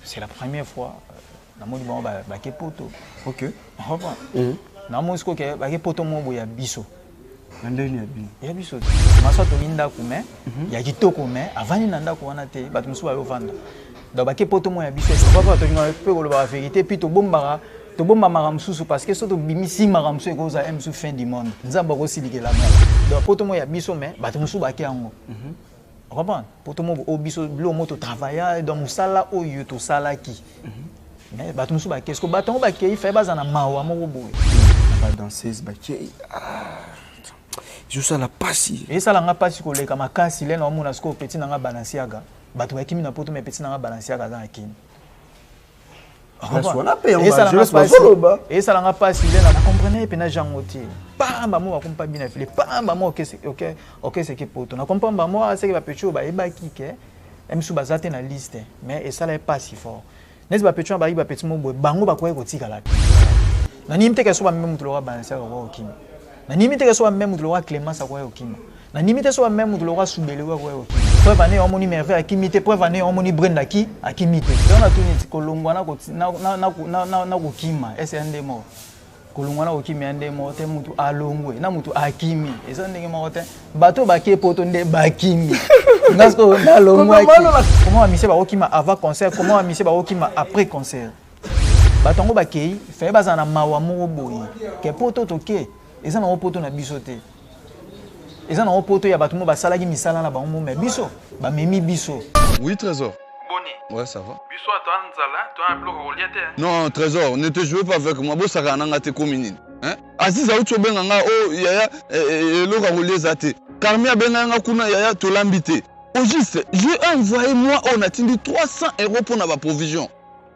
c'est la première fois. Namoni bon baké poto. OK. Reprend. Namoni sko ke baké poto mo boya biso. Ndeni ya bi. Ya biso. Maso to linda kuma ya kitoko me avani nanda ko wana te bato musu ba yo vanda. Donc baké poto mo ya biso c'est pas to ngwa pe ko la vérité puis to bomba maramususu parce que soto bimisi maramusu ekoza emsu fin du monde. Nzamba ko silikela ma. Donc poto mo ya biso me bato musu baké yango. Reprend. Poto mo o biso bilo moto travailler dans musala oyo to salaki. Mais bato musu ba qu'est-ce que bato ba kei fait bazana mawa moko boy ba danseuse ba kei je ça la passi et ça la nga passi ko leka makasi le na mona sko petit na nga balansiaga bato ba kimi na poto mais petit na nga balansiaga za kimi et ça la nga passi le na comprendre pe na jangote pa ba mo ba kompa bina file pa ba mo OK c'est que poto na comprendre ba mo c'est que ba pecho ba eba kike emsu bazate na liste mais et ça la pas si fort. N'est-ce pas petit ba petit mo bango ba ko tika la. Na nimite ke so ba même mutulo wa balancer ko okima. Na nimite ke so ba même mutulo wa Clémence ko okima. Na nimite so ba même mutulo wa Subele ko okima. Preuve ane on moni merveille akimite preuve ane on moni Brenda ki akimite. Donc na tuni ti kolongwa na ko na ko kima SND mo. Kolongwa na ko kima ande mo te mutu alongwe na mutu akimi. Eza ndenge mo te bato ba ke poto nde bakimi. Comment amissé ba avant concert, comment amissé ba après concert. Batongo ba kei, fait bazana mawa mo boyi. Ke poto toke, eza na poto na biso te. Eza na poto ya batumo ba salaki misala na ba mo me biso, ba memi biso. Oui, Trésor. Boni. Ouais, ça va. Biso toi nzala, toi un bloc relié. Non, Trésor, ne te jouez pas avec moi. Bo saka nanga te kominine. Hein? Aziza uchobenga nga oh yaya lo ka relié zate. Karmia benanga kuna yaya to lambité. Au juste, j'ai envoyé moi, on a tenu 300 € pour la provision.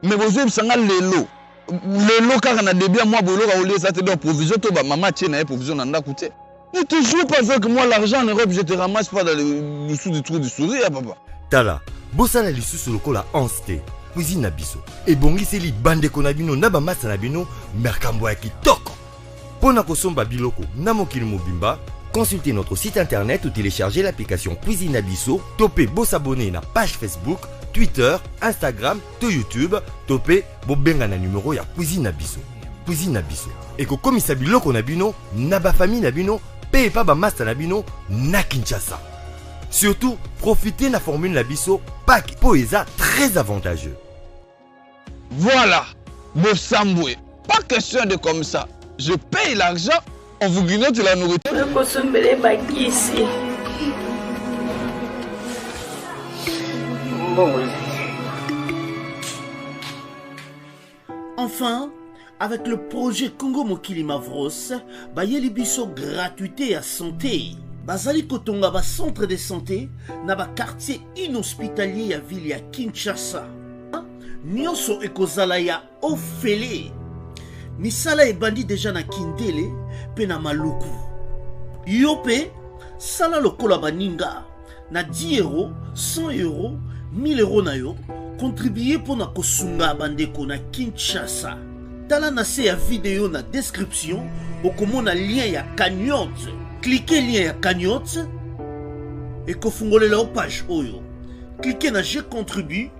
Mais vous avez dit lelo. Lelo car on a début moi bolo ka olié ça te donne provision to ba maman tienne na provision nanda coûté. Ne te joue pas avec moi l'argent en Europe, je te ramasse pas dans le dessous du trou du sourire papa. Tala, bosala lisusu lokola onste. Cuisine na biso. Et bongiseli bande konabino na ba masa na bino merkambo ya kitoko. Pona kosomba biloko na mokili mobimba. Consultez notre site internet ou téléchargez l'application Cuisine Abisso. Topez beau s'abonner na page Facebook, Twitter, Instagram, to YouTube. Topez beau benga na numéro ya Cuisine Abisso. Cuisine Abisso. Et ko komisa biloko na bino, na ba famille na bino, paye pas ba master na bino, na Kinshasa. Surtout, profitez na formule na biso, pack poesa très avantageux. Voilà, Bossamboué. Pas question de comme ça. Je paye l'argent. On vous grignote la nourriture. Enfin, avec le projet Congo Mokili Mavros, bayeli biso gratuité à santé. Bazali kotonga ba centre de santé na ba quartier inhospitalier ya ville ya Kinshasa. Nyonso ekozala ya ofele. Misala ebandi déjà na Kindele pe na Maluku. Yope sala lokola baninga na 10 €, 100 €, 1000 € na yo contribuer pour na kosunga bandeko na Kinshasa. Tala na se ya vidéo na description okomona lien ya cagnotte. Cliquez lien ya cagnotte et kofungolela o page oyo. Cliquez na je contribue.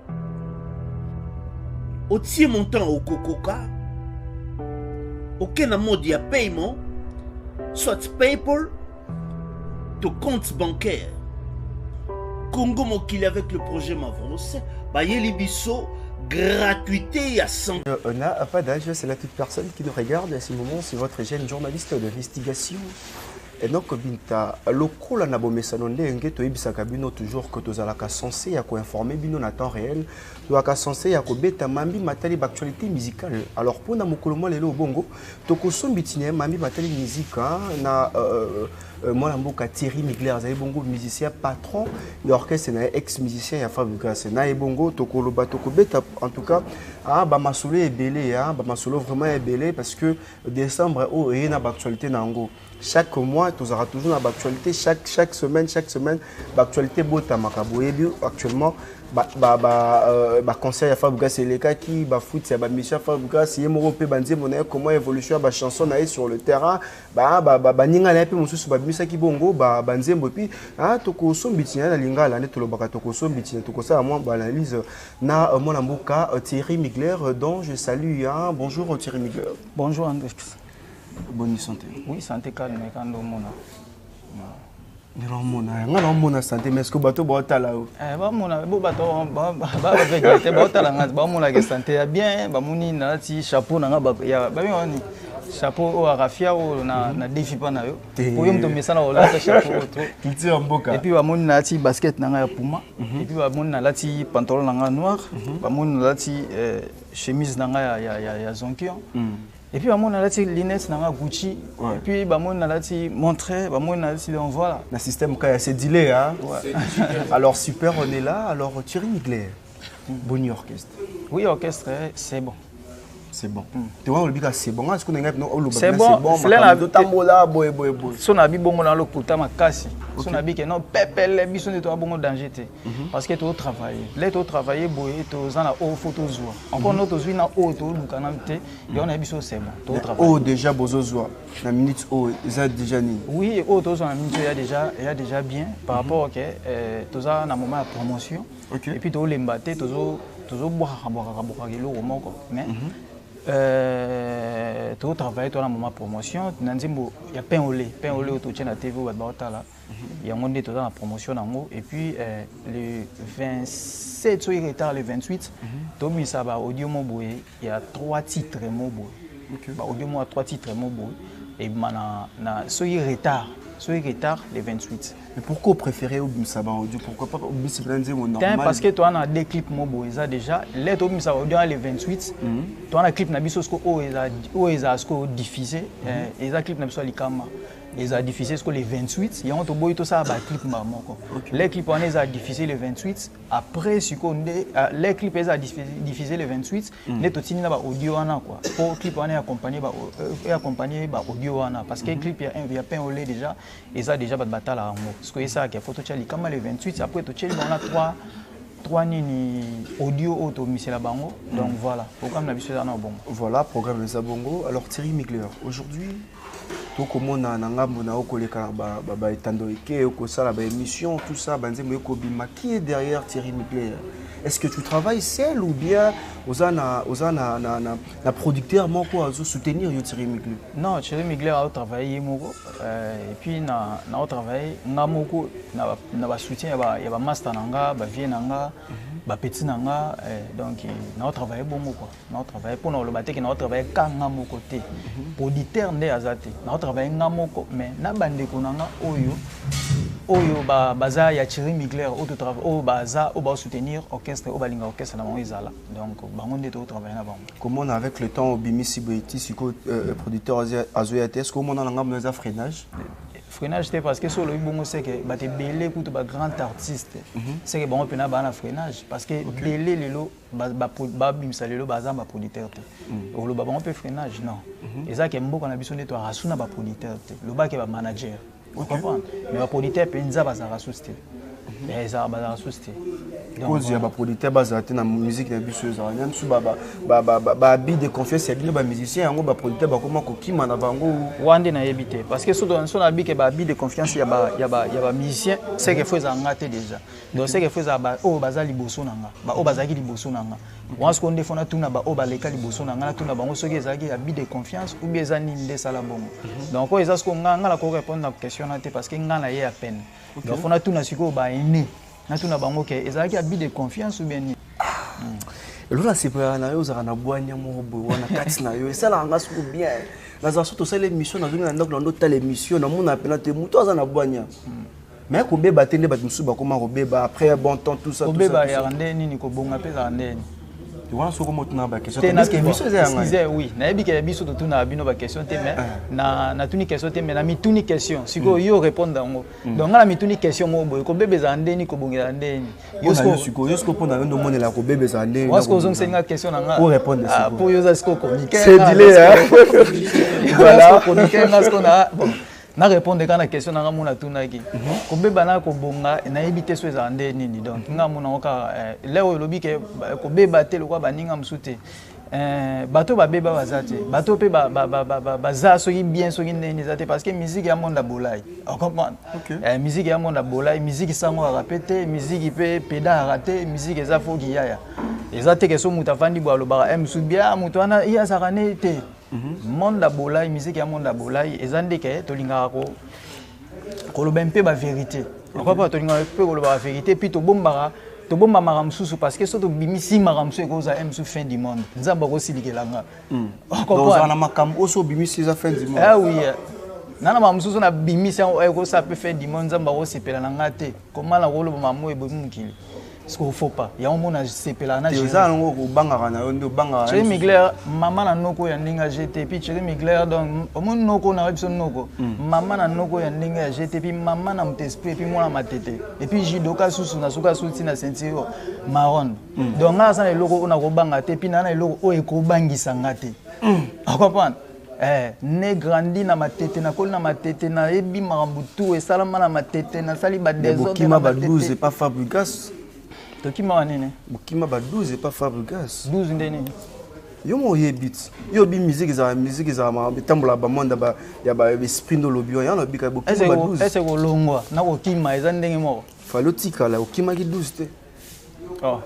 Otie montant au kokoka. Aucun mode de paiement, soit PayPal, ton compte bancaire. Congo Mokili avec le projet Mavros, Bayeli Bisso, gratuité à 100. On n'a pas d'âge, c'est là toute personne qui nous regarde à ce moment, c'est votre jeune journaliste d'investigation. Et donc, binta lokola na bomesano ndenge to ibisaka bino toujours que tozalaka censé ya ko informer bino na temps réel, tozalaka censé ya ko beta mambi matali actualité musicale. Alors pour na mokolo lelo bongo, to ko sombitine mambi matali musique na moi mboka Thierry Migler azali bongo musicien patron de l'orchestre na ex musicien ya Fabrice na bongo to ko loba to ko beta en tout cas ba masolo ebelé ba masolo vraiment ebelé parce que décembre oh et na actualité na ngo. Chaque mois, tu auras toujours l'actualité. Chaque semaine, l'actualité Bota Makabo. Actuellement, conseil à Fabuka c'est les cas qui foot c'est mission Fabuka si mo pe banze monaye comment évolution ba chanson na sur le terrain ninga na pe mususu ba misa ki bongo banze mbopi to ko sombitina na lingala ne to lobaka to ko sombitina to ko ça moi analyse na mon mboka Thierry Migler dont je salue bonjour Thierry Migler. Bonjour André. Bonne santé. Oui, santé calme quand on mona. Non, mon santé, mais est-ce que bateau boit là? Santé bien, bamuni na ti chapeau na ya chapeau à rafia ou na défi pas na yo. Pour yo mtombe sana o la chapeau auto. Culture mboka. Et puis bamuni na ti basket na ya Puma. Et puis bamuni na la ti pantalon na noir, bamuni na la ti chemise na ya Zonkion. Et puis, on a des lunettes dans Gucci. Et puis, on a des montrées, on a des donc voilà. Le système c'est dilé, hein. Ouais. Alors super, on est là. Alors Thierry Migler, bon orchestre. Oui, orchestre, c'est bon. C'est bon. Tu vois, c'est bon. Est-ce qu'on a c'est bon. C'est là si on a bon dans le côté ma casse. Si on a que non pepele biso de toi bon danger parce que tu travailler. Là tu travailler boyer tu en la haut photo zoa. Encore notre zoa na haut tu lukana te. Et on a biso c'est bon. Tu travailler. Oh déjà bozo zoa. La minute oh ça déjà ni. Oui, oh tu en minute il y a déjà bien par rapport que tu as na moment de promotion. Et puis tu lembaté tu boire kilo moko mais tu travailles dans la moment promotion il y a pain au lait tu tiens la TV il y a un dans la promotion et puis le 27 sur retard le 28 tu mis ça audio il y a 3 titres audio moi 3 titres et na sur retard les 28. Mais pourquoi préférer Obimsaba audio? Pourquoi pas Obimsaba normal? Parce que toi on a des clips mobo déjà les Obimsaba audio les 28 toi on a clip na biso sko o diffusé et za clip na biso likama ils ont diffusé ce que les 28 il y a un toboy tout ça ba clip moko les clips on les a diffusé les 28 après ce qu'on les clips ils a diffusé les 28 les totini na ba audio wana quoi pour clip on est accompagné ba audio wana parce que clip il y a pein au lait déjà ils a déjà ba bataille là parce que ça qui photo chali comme les 28 après to chali on a 3 nini audio auto misela bango donc voilà programme na biso na bon voilà programme na bongo. Alors Thierry Migler aujourd'hui tout comme on a ngambo na okoleka ba etando eke okosala ba émission tout ça banze moyo kobima qui est derrière Thierry Migler? Est-ce que tu travailles seul ou bien osana producteur moko azo soutenir yo Thierry Migler? Non, Thierry Migler a travaillé moko et puis na travailler ngamoko na ba soutien ya ba master nanga ba vie nanga ba petit nanga donc na travailler bongo quoi. Na travailler pour na lo baté que na travailler kanga moko té auditeur ndé azate na travailler ngamoko mais na bande ko nanga oyo baza ya Thierry Migler auto travail o baza o ba soutenir orchestre o balinga orchestre na monizala donc bango ndé to travailler na bango. Comment avec le temps Obimisi Boeti siko producteur azoyate est-ce comment on a ngambo za freinage? Freinage c'était parce que sur le bongo c'est que ba te belé pour ba grand artiste c'est que bango pena ba na freinage parce que belé lelo ba bimisa lelo baza ba producteur te o lo ba bango pe freinage non et ça que mboko na biso ndé to rasuna ba producteur te lo ba ke ba manager. Vous comprenez? Mais les producteurs peuvent pas s'arracher. Mais ils ont pas s'arracher. Cause il y a des producteurs basés dans la musique, dans la musique, ba bi de confiance, il y a des musiciens, des producteurs, comment qui m'en avango. Wande na habité. Parce que sur son habit que ba bi de confiance, il y a musiciens, c'est que faut zangater déjà. Donc c'est que faut o baza liboso nanga, ba o bazaki liboso nanga. Once qu'on défend tout na ba o baleka liboso nanga, tout na bango soki ezaki habit de confiance ou bien zani ndé sala bongo. Donc quand ils asco nga la ko répondre à question parce que nga na ye à peine. Donc on a tout na siko ba ene. Na tout na bango ke ezaki habit de confiance ou bien ni. Là c'est pas na yo za na boanya mo bo wana kati na yo et ça la nga siko bien. Na za surtout ça l'émission na zoni na ndok na telle émission na mona pena te muto za na boanya. Mais ko beba tende ba musu ba comment robeba après bon temps tout ça tout ça. Ko beba ya rande nini ko bonga pe za rande. Tu vois ce comment tu n'as pas question. Parce que émission c'est oui, na ebi ke biso to na bino ba question te mais na tuni question te mais na mi tuni question. Siko yo répondre dango. Donc na mi tuni question mo boy ko bebe za ndeni ko bonga ndeni. Yo siko pona ndo mona la ko bebe za ndeni. Wa siko zong senga question na nga. Pour répondre ça. Pour yo za siko communiquer. C'est dilé hein. Voilà, communiquer na siko na bon. na répondre quand la question na mona tunaki ko beba na ko bonga na ebité so za ndé nini donc nga mona oka leo lobi ke ko beba te lokwa baninga msute bato babeba bazate bato pe baza soki bien soki ndeni zate parce que musique ya monde bolai on comprend musique ya monde bolai musique sango répéter musique pe peda raté musique eza foki yaya ezate ke so muta fandi bwa loba msu bien muto ana iya sakane te monde bolai musique ya monde bolai ezande ke tolinga ko loba mpe ba vérité on comprend tolinga pe ko loba vérité puis to bombara to bomba maramsusu parce que soto bimisi maramsu ekoza msu fin du monde nzamba ko silikelanga dans un makambo so bimisi za fin du monde ah oui nana maramsusu na bimisi ko sa pe fin du monde nzamba ko sepela na ngate komala ko loba mamo ebo mukili ce qu'il faut pas ya omona sepela na jésus ngo ko bangara na yo ndo bangara Thierry Mugler mama na noko ya ndinga GT puis Thierry Mugler donc omon noko na webso noko mama na noko ya ndinga ya GT puis mama na mtesprit puis mwana matete et puis judoka susu na suka suti na ceinture marron donc nga sana eloko ona ko banga te puis na eloko o e ko bangisa ngate a comprendre ne grandi na matete na kol na matete na ebi marambutu e salama na matete na sali ba désordre na matete Bokima ba 12 et pas Fabregas Tokima wanene Bokima ba 12 et pas Fabregas 12 ndeni yo mo yebit yo bi musique za ma bitambola ba monde ba ya ba esprit no lobio ya no bi ka Bokima ba 12 ese ko longwa na ko kima eza ndenge moko falotika la okima ki 12 te oh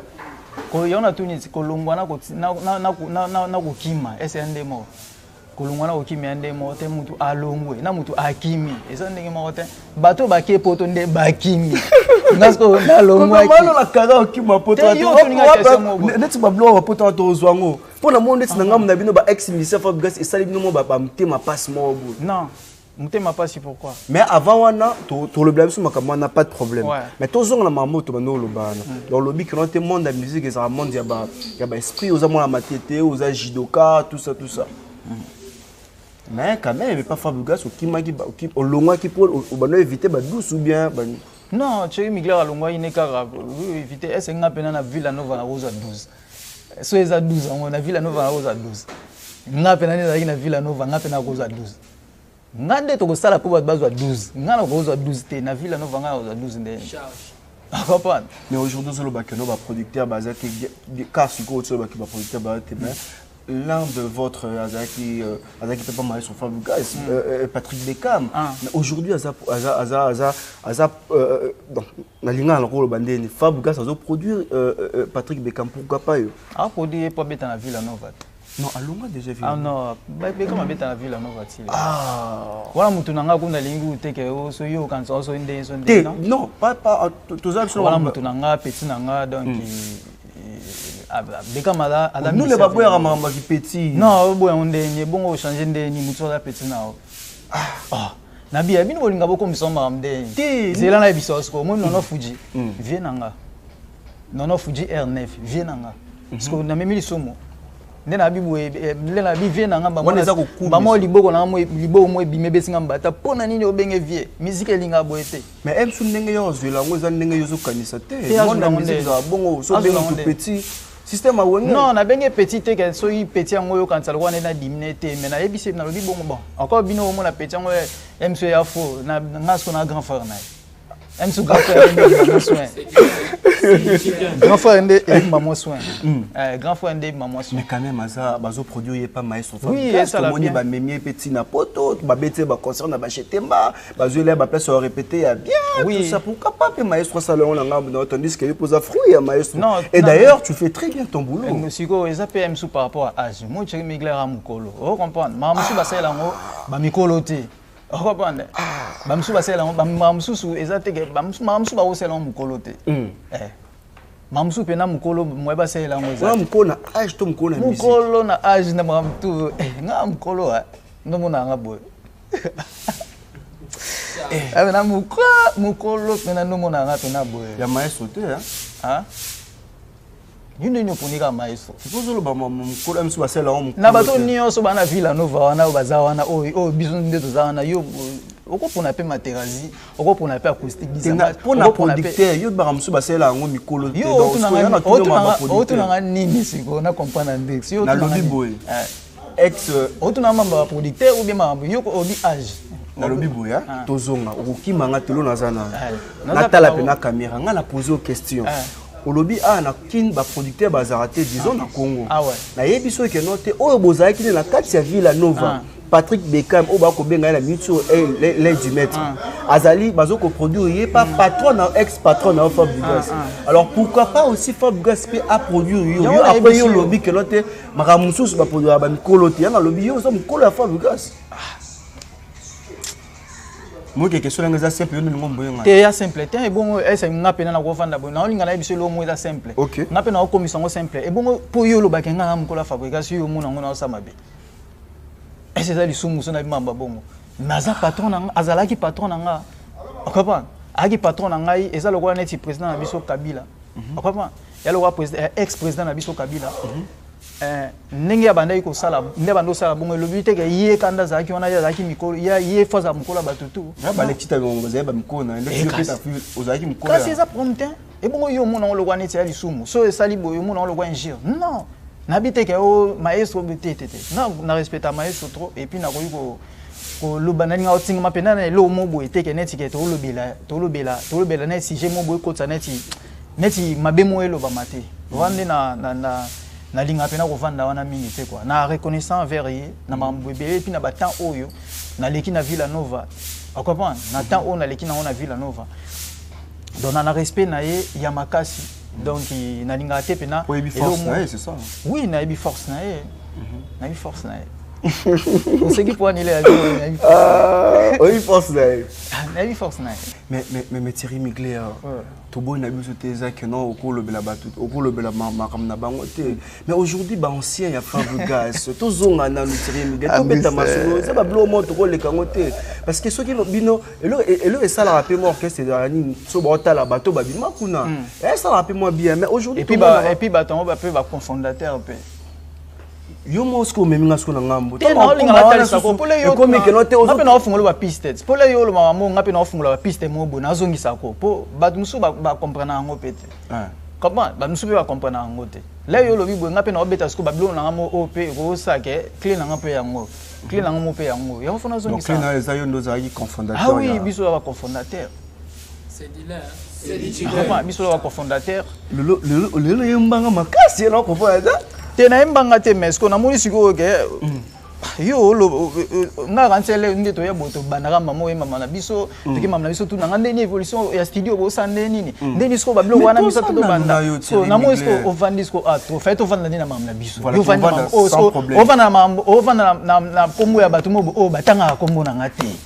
ko yona tuni ko longwa na ko na ko kima ese ndenge moko kolungwana okimi ande mote mutu alongwe na mutu akimi eza ndenge mote bato bakie poto nde bakimi ngasko na longwa malo la kara okima poto neti bablo poto to zwango pona monde neti ngam na bino ba ex ministre Fabregas esali bino mo ba mtema passe mo bu non mtema passe pourquoi mais avant wana to le blâme sur makama n'a pas de problème mais to zonga na mamoto bano lo bana dans le lobby que monde la musique est un monde ya ba esprit aux amona matete aux jidoka tout ça mais quand même pas Fabregas au longwa qui pour au éviter ba douce ou bien non Thierry Mugler alongwa ineka éviter est nga pena na Villanova na Rosa 12 so eza 12 on na Villanova na Rosa 12 nga pena na Villanova nga pena Rosa 12 nga nde to ko sala po bazwa 12 nga na Rosa 12 te na Villanova nga Rosa 12 nde comprendre mais aujourd'hui sur le bakeno ba producteur bazaki car sur ko ba producteur ba te l'un de votre Azaki peut pas marier sur Fabregas, Patrick Beckham. Mais aujourd'hui, Fabregas a produit Patrick Beckham, pourquoi pas eux? Ah, produit pas bête dans la Villanova. Non, allons déjà vu. Ah non, Beckham a bête dans la Villanova. Ah, voilà, mutunanga kuna lingu teke so yo kan so inde so inde. Non, pas tous absolument. Voilà, mutunanga petit nanga donc. Beckham ala nous les babouya ramamba qui petit non boya ndeni bongo changer ndeni mutu ala petit nao na bia bino bolinga boko misoma ndeni zela na biso sko mo nono fuji vienanga nono fuji R9 vienanga sko na memi lisomo ndena bibu lela bi vienanga ba mo liboko na mo liboko mo bime besinga mbata pona nini obenge vie musique elinga boete mais em su ndenge yo zwela ngo za ndenge yo zo kanisa te mo musique za bongo so bengo petit système a wonne non na benge petit te que so yi petit ngo yo kanisa lwa na dimine te mais na ebise na lobi bongo bon encore bino mo na petit ngo MC ya fo na ngasko na grand frère na MC grand frère grand frère ndé maman soin grand frère ndé maman soin mais quand même ça bazo produire pas maestro oui ça la bien ba memier petit na poto ba bete ba concert na ba chetemba bazo ile ba place répéter ya bien oui. Tout ça pourquoi pas maestro salon na ngam tandis que il pose fruit ya maestro et d'ailleurs tu fais très bien ton boulot musiko eza PM sous par rapport à âge moi Thierry Mugler a mukolo on comprendre maman sou ba sala ngo ba mikolo te on comprendre bamsu basela bamsusu ezateke bamsu ba osela mukolo te mamsu pena mukolo mwe basela ngoza wa mukona age to mukona musique mukolo na age na mamtu nga mukolo no mona nga boy na mukolo pena no mona nga pena boy ya maestro te yune nyo punika maestro supposons le mukolo msu basela mukolo na bato nyonso bana Villanova wana baza wana o biso nde tozana yo oko pona pe materazi oko pona pe acoustique bizarre pona producteur yo ba msu basela ngo mikolo te donc oto na nini siko na comprendre ndex yo na lobby boy ex oto na mamba producteur ou bien mamba yo obi âge na lobi boya tozonga okimanga telo nazana natala pe na caméra nga na poser aux questions olobi na kin ba producteur bazarate disons na Congo na yebiso ke note oyo bozaki na kati ya Villa Nova Patrick Beckham au bako benga la mutuo l'aide du maître azali bazoko produire pas patron ex patron na Fabregas alors pourquoi pas aussi Fabregas peut a produire yo après yo lobby que l'autre makamususu ba produire ba mikolo te na lobby yo so mikolo ya Fabregas moi quelque chose là simple yo ngombo yo te ya simple te bon ese ngapena na ko fanda bon na olinga na biso lo mo za simple ngapena ko commission simple e bon po yo lo ba kenga na mukolo Fabregas yo mo na ngona osama be. Et c'est ça, les sous-moussons n'avaient pas bon. Mais ça, patron, Azala qui patron, on comprend. Agi patron, et ça, le roi net président Nabiso Kabila. On comprend. Il y a le roi ex-président Nabiso Kabila. N'engue abandé ko sala, n'abando sala bon le but est que yé kanda zaki on a zaki mikolo, yé fois à mukolo batutu. Ba les petits on va mikolo na le aux zaki mikolo. Quand c'est ça prompte et bon yo mon on le roi net ali sumu. So sali bo yo mon on le roi ingir. Non. N'habite que au maestro BTT. Non, na respecte maestro trop et puis na ko lo banani nga otinga mapena na lo mobo eteke neti ke to lo bela na si je mobo ko tsa neti mabemo elo ba mate. Vande na linga pena ko vanda wana mingi te quoi. Na reconnaissant verrier na mambebe et puis na batan oyo na leki na Villa Nova. On comprend? Na temps o na leki na Villa Nova. Donc na respect na ye ya makasi. Donc na linga te pena c'est ça. Oui, na ebi force na ye. Na ebi force na ye. On sait qui pour annuler oui, force na ye. Na ebi force na ye. Mais Thierry Migler to boy na biso te za que non okolo bela batu okolo bela makam na bango te. Mais aujourd'hui ba ancien ya Fabregas to zonga na Thierry Migler to beta masolo ça ba blo mo to ko le kango te parce que ceux qui bino et ça la rappelle moi orchestre de ni so ba otala bato ba bima kuna et ça rappelle moi bien mais aujourd'hui et puis ba tongo ba pe ba cofondateur pe yo mosko meminga sko na ngambo te na olinga batali sako pole yo komi ke note ozo ngape na ofungola ba piste pole yo lo mama ngape na ofungola ba piste mobo na zongisa ko po batu musu ba comprendre ngo pete comment ba musu ba comprendre ngo te la yo lo bibo ngape na obeta sko ba blo na ngamo op ko sake clean na ngape yango clean na ngamo pe yango ya fona zongisa donc clean na za yo ndo za yi cofondateur ah oui biso ba cofondateur c'est dealer c'est dealer biso ba cofondateur le yembanga makasi na cofondateur te na mbanga te mesko na moni siko ke yo lo nga ransele ndeto ya boto banaka mama e mama na biso tiki mama na biso tu na ndeni evolution ya studio bo sande nini ndeni siko ba blo wana biso to banda so na moni siko ovandi siko to fait ovanda na mama na biso yo vanda ovanda mama ovanda na kombo ya batu mobo o batanga kombo na ngati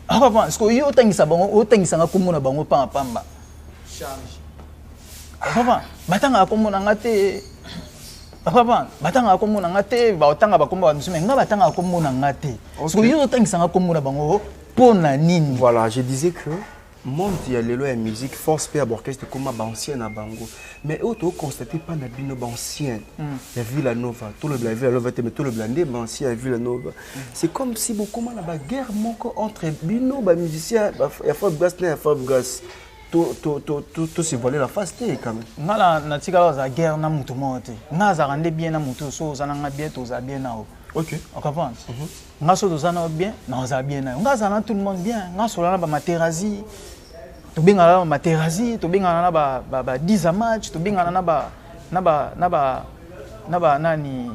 apa siko yo tangisa bango o tangisa nga kombo na bango pamba charge apa batanga kombo na ngati papa batanga ko mona ngate ba otanga ba komba musume nga batanga ko mona ngate so yo tangisa nga ko mona bango pona nini. Voilà, je disais que monde ya lelo ya musique force pe orchestre comme ba ancien na bango mais auto constater pas na bino ba ancien ya Villa Nova tout le Villa Nova mais tout le blindé ba ancien ya Villa Nova c'est comme si beaucoup na ba guerre moko entre bino ba musicien ya Fabregas na Fabregas tout se voiler la face quand même. Ngala na tika za guerre na mutu mote. Nga za rende bien na mutu so za nga bien to za bien na o. OK. On comprend. Nga so to za na bien, na za bien na. Nga za na tout le monde bien. Nga so na ba materazi. To binga na materazi, to binga na ba 10 match, to binga na ba nani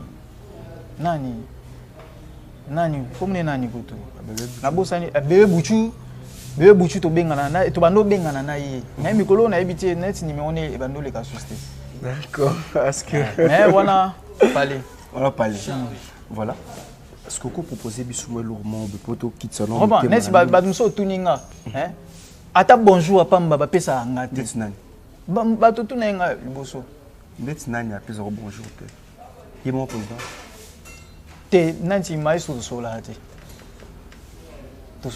komne nani kutu. Na bosa ni bebe buchu. Bebe buchu to bengana na to bando bengana na ye na mikolo na ebité net numéro ne bando le ka susté. D'accord, parce que mais voilà parler voilà ce que vous proposez bisoué lourement de poto kit salon net ba muso tuninga hein ata bonjour pamba ba pesa ngate net nani ba to tunenga liboso net nani a pesa bonjour te yemo président te nanti maestro solate to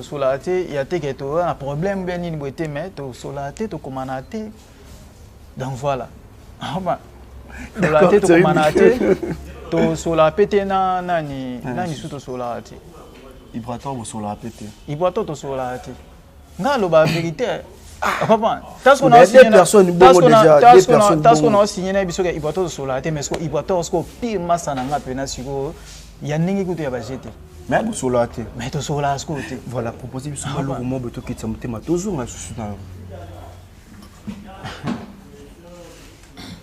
solate ya te que to un problème ben ni boité mais to solate to komanate donc voilà solate to komanate to solate na nani su to solate ibrato bo solate ibrato to solate ngalo ba vérité papa tas qu'on a signé na biso ke ibrato to solate mais ko ibrato ko pire masana nga pena siko ya ningi kutu ya bajete Mais vous solate. Mais tu sola à côté. Voilà, proposez sur le moment de tout qui s'en thème toujours à ce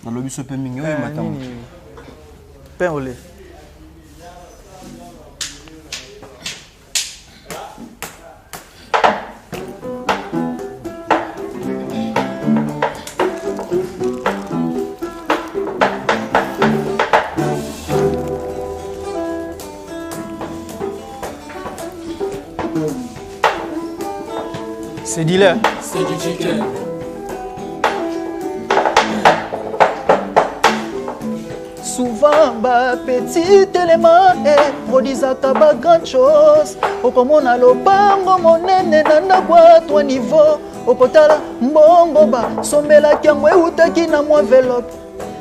dans le bus peu mignon et matin. Pain au lait. C'est dit là. C'est du chicken. Souvent, petit élément produisent à grande chose. Au comme on a le bango, mon nene, nana, quoi, toi niveau. Au potala, mbongo, sombela, kiamwe, utaki, na moi, enveloppe.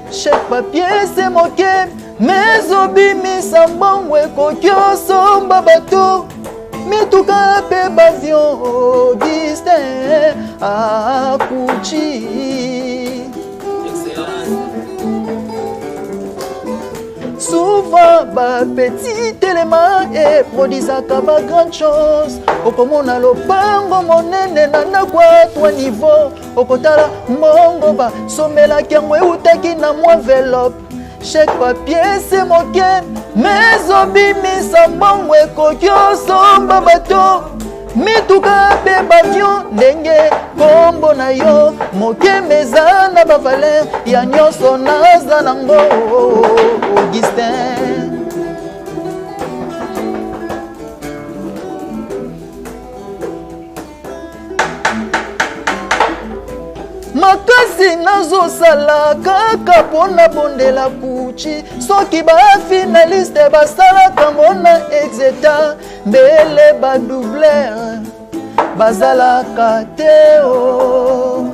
Chèque papier, c'est moqué. Mais obimi, sambongo, kokyo, somba, bateau. Mituka pe bavion Augustin Akuchi. Souvent petit élément et produisent à grande chose. Au comme on a le pango monene nana quoi toi niveau. Au kotala mongo somela kiamwe utaki na moi enveloppe. Chèque papier c'est moqué. Mais obimi sambongo kokyo somba bateau. Mituka pe bavion ndenge kombo na yo moke meza na bavaler ya nyonso naza nango Augustin. Makasi nazosala kaka pona bondela kuchi soki ba finaliste basala kangona exeta mbele ba doubler bazala kateo.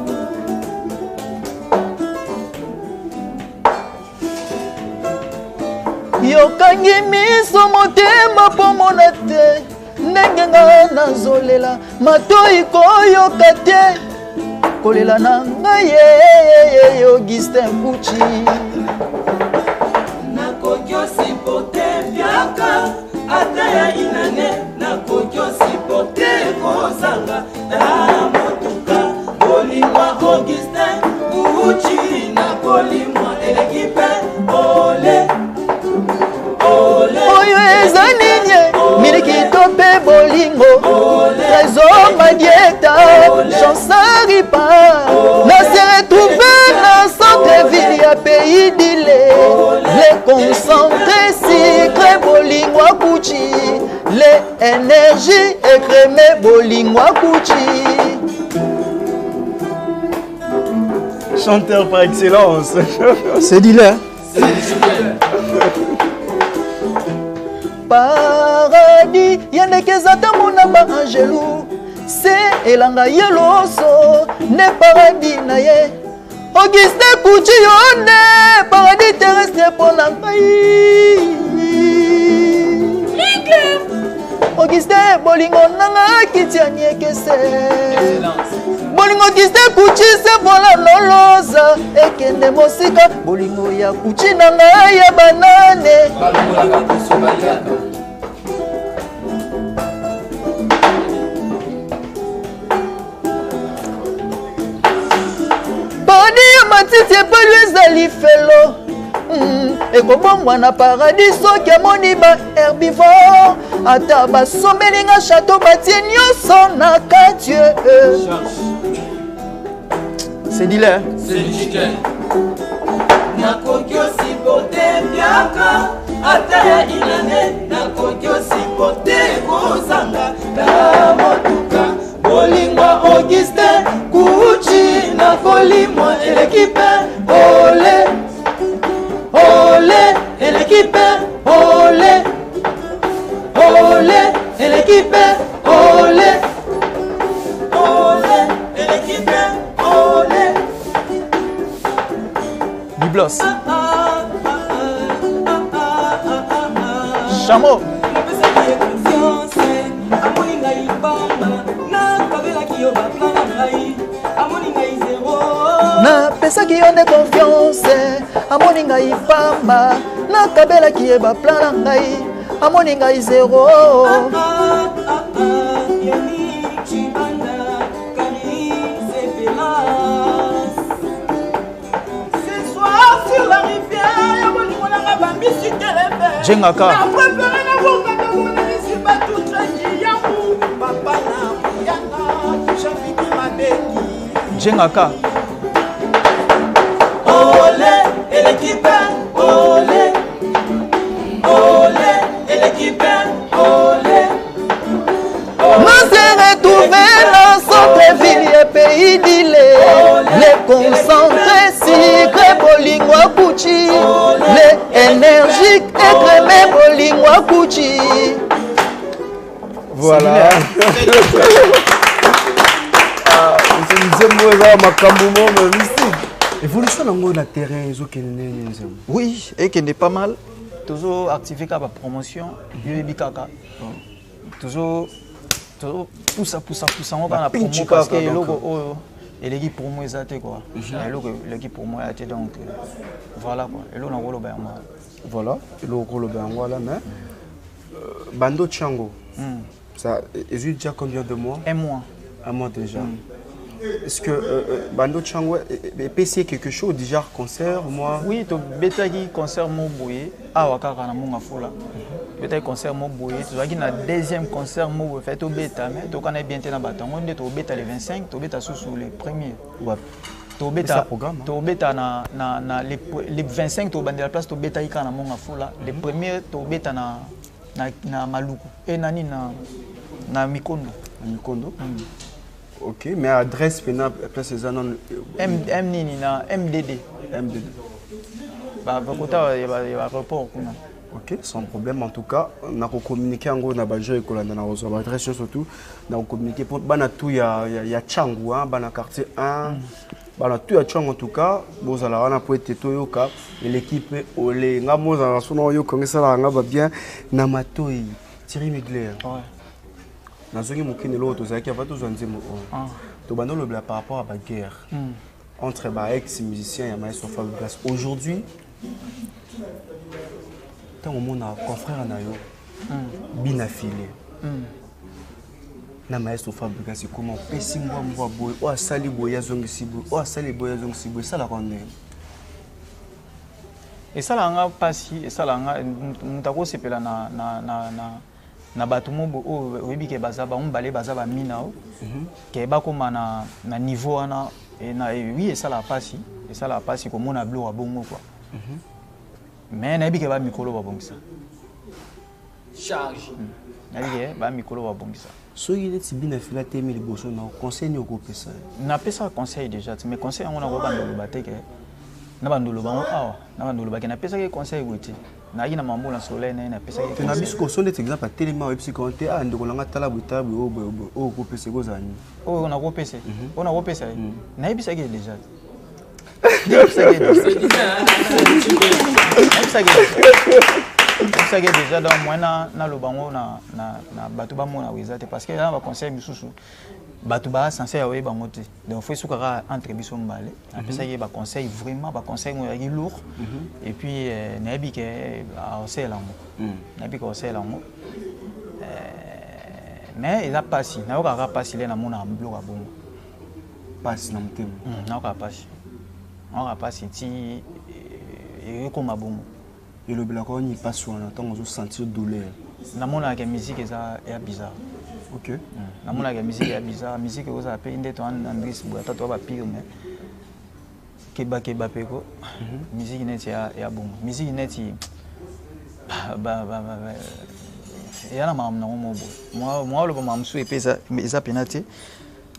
Yokangi miso motema pomona te ndenge nga nazolela matoi koyoka te kolela na ngai Augustin Kuchi. Nakoki osipote vyaka ata ya inane nakoki osipote kozanga na motuka kolimwa Augustin Kuchi na kolimwa elekipe ole ole oyo eza nini milikito pe bolingo trésor madieta chansaripa na se retrouver na centre-ville ya pays d'Ile les concentrés sucre bolingo Akuchi les énergies écrémées bolingo Akuchi. Chanteur par excellence. C'est dit là. Paradis yandekeza tamona ba angelou se elanga yeloso ne paradis na ye Augustin Kuchi yone paradis terrestre pona ngai Augustin bolingo nanga kitiani ekese bolingo Augustin Kuchi se vola loloza ekende mosika bolingo ya Kuchi nanga ya banane boni ya matiti epelu ezali felo ekobongwa na paradis soki amoni ba herbivore ata basombelinga chateau batie nyonso na kati. C'est dit là. C'est du chicken. Nakoki osipote vyaka ata ya inane nakoki osipote kozanga na motuka bolingwa Augustin Kuchi na kolimwa elekipe ole ole elekipe ole ole elekipe ole ole elekipe ole Biblos Chameau na pesaki yo nde confiance amoni ngai pamba nakabelaki ye baplan na ngai amoni ngai zero Jengaka Jengaka Olé et l'équipe olé Olé et l'équipe olé nous s'est retrouvé dans centre-ville et pays d'Ile les concentrés sucrés bolingwa kuchi les énergiques écrémés bolingwa kuchi. Voilà. Évolution dans le terrain, oui, et qui n'est pas mal. Toujours activé la promotion, toujours poussa on va la promo parce que l'équipe pour moi est quoi. L'équipe pour moi est donc voilà quoi. Et là on a le bain. Voilà, et le bain mais Bando Tchango. Ça existe déjà combien de mois? Un mois. Un mois déjà. Est-ce que Bando Tchango est quelque chose déjà concert moi? Oui, tu bêta qui concert mon bouillé à Wakaka na mon afula. Bêta concert mon bouillé, tu vois qui na deuxième concert mon fait au bêta mais tu connais bien tes na bâton. On est au bêta les 25, tu bêta sous les premiers. Ouais. Tu bêta programme. Tu bêta na les 25 tu bande la place tu bêta ika na mon afula. Les premiers tu bêta na Maluku et nani na Mikondo. Mikondo. Ok, mais adresse pénale après ces années. MDD. MDD. Bah, il y a rapport. Ok, sans problème. En tout cas, on a communiqué en gros, on a badgé et on a reçu l'adresse surtout. On a communiqué pour Banatou, il y a Tchangou, Bana quartier 1. Banatou, il y a Tchangou en tout cas. Bon, alors on a pu être Toyoka et l'équipe Olé. On a bien Namatoi, Thierry Mugler. Nazongi mukine lo tozaki avato zanzemo to bandolo bla par rapport à la guerre entre ex musiciens et maestro Fabrigas. Aujourd'hui tant au monde a confrère na yo bina filé na maestro Fabrigas comment pesi mwa boy o asali boya zongi sibo o asali boya zongi sibo ça la connaît et ça la nga pasi et ça la nga mutako sepela na bato mo oyebi ke bazaba on balé bazaba minao ke ba koma na niveau ana et na oui et ça la passe comme on a blo a bongo quoi mais na yebi ke ba mikolo ba bongisa charge na yebi ke ba mikolo ba bongisa so il est bina fila temi liboso na conseil ni ko pesa na pesa conseil déjà mais conseil on a ko bandolo bateke na bandolo bango awa na bandolo bakena pesa ke conseil weti na yina mambo na soleil na pesa ke na bisko son exemple tellement web psychonté a ndoko langa tala butabu o ko pesa ko zani o na ko pesa o na ko pesa na yebisa ke déjà ça que déjà dans moi na lo bango na bato ba mona wezate parce que là va conseil misusu bato ba censé awe bango te donc faut soukara entre biso mbale après ça y ba conseil vraiment ba conseil mo yaki lourd et puis na bi ke a osé lango na bi ko osé lango mais il a passé na ka passé là na mona mblo ka bongo passe na mtem na ka passé on a passé ti et comme bongo et le blanc on y passe sur un temps on sentir douleur na mona que musique est bizarre ok na mona que musique est bizarre musique vous appelle inde to Andris Boata to ba pire mais keba peko musique net ya bon musique net ba ya na mam na moi le mam sou epesa eza penate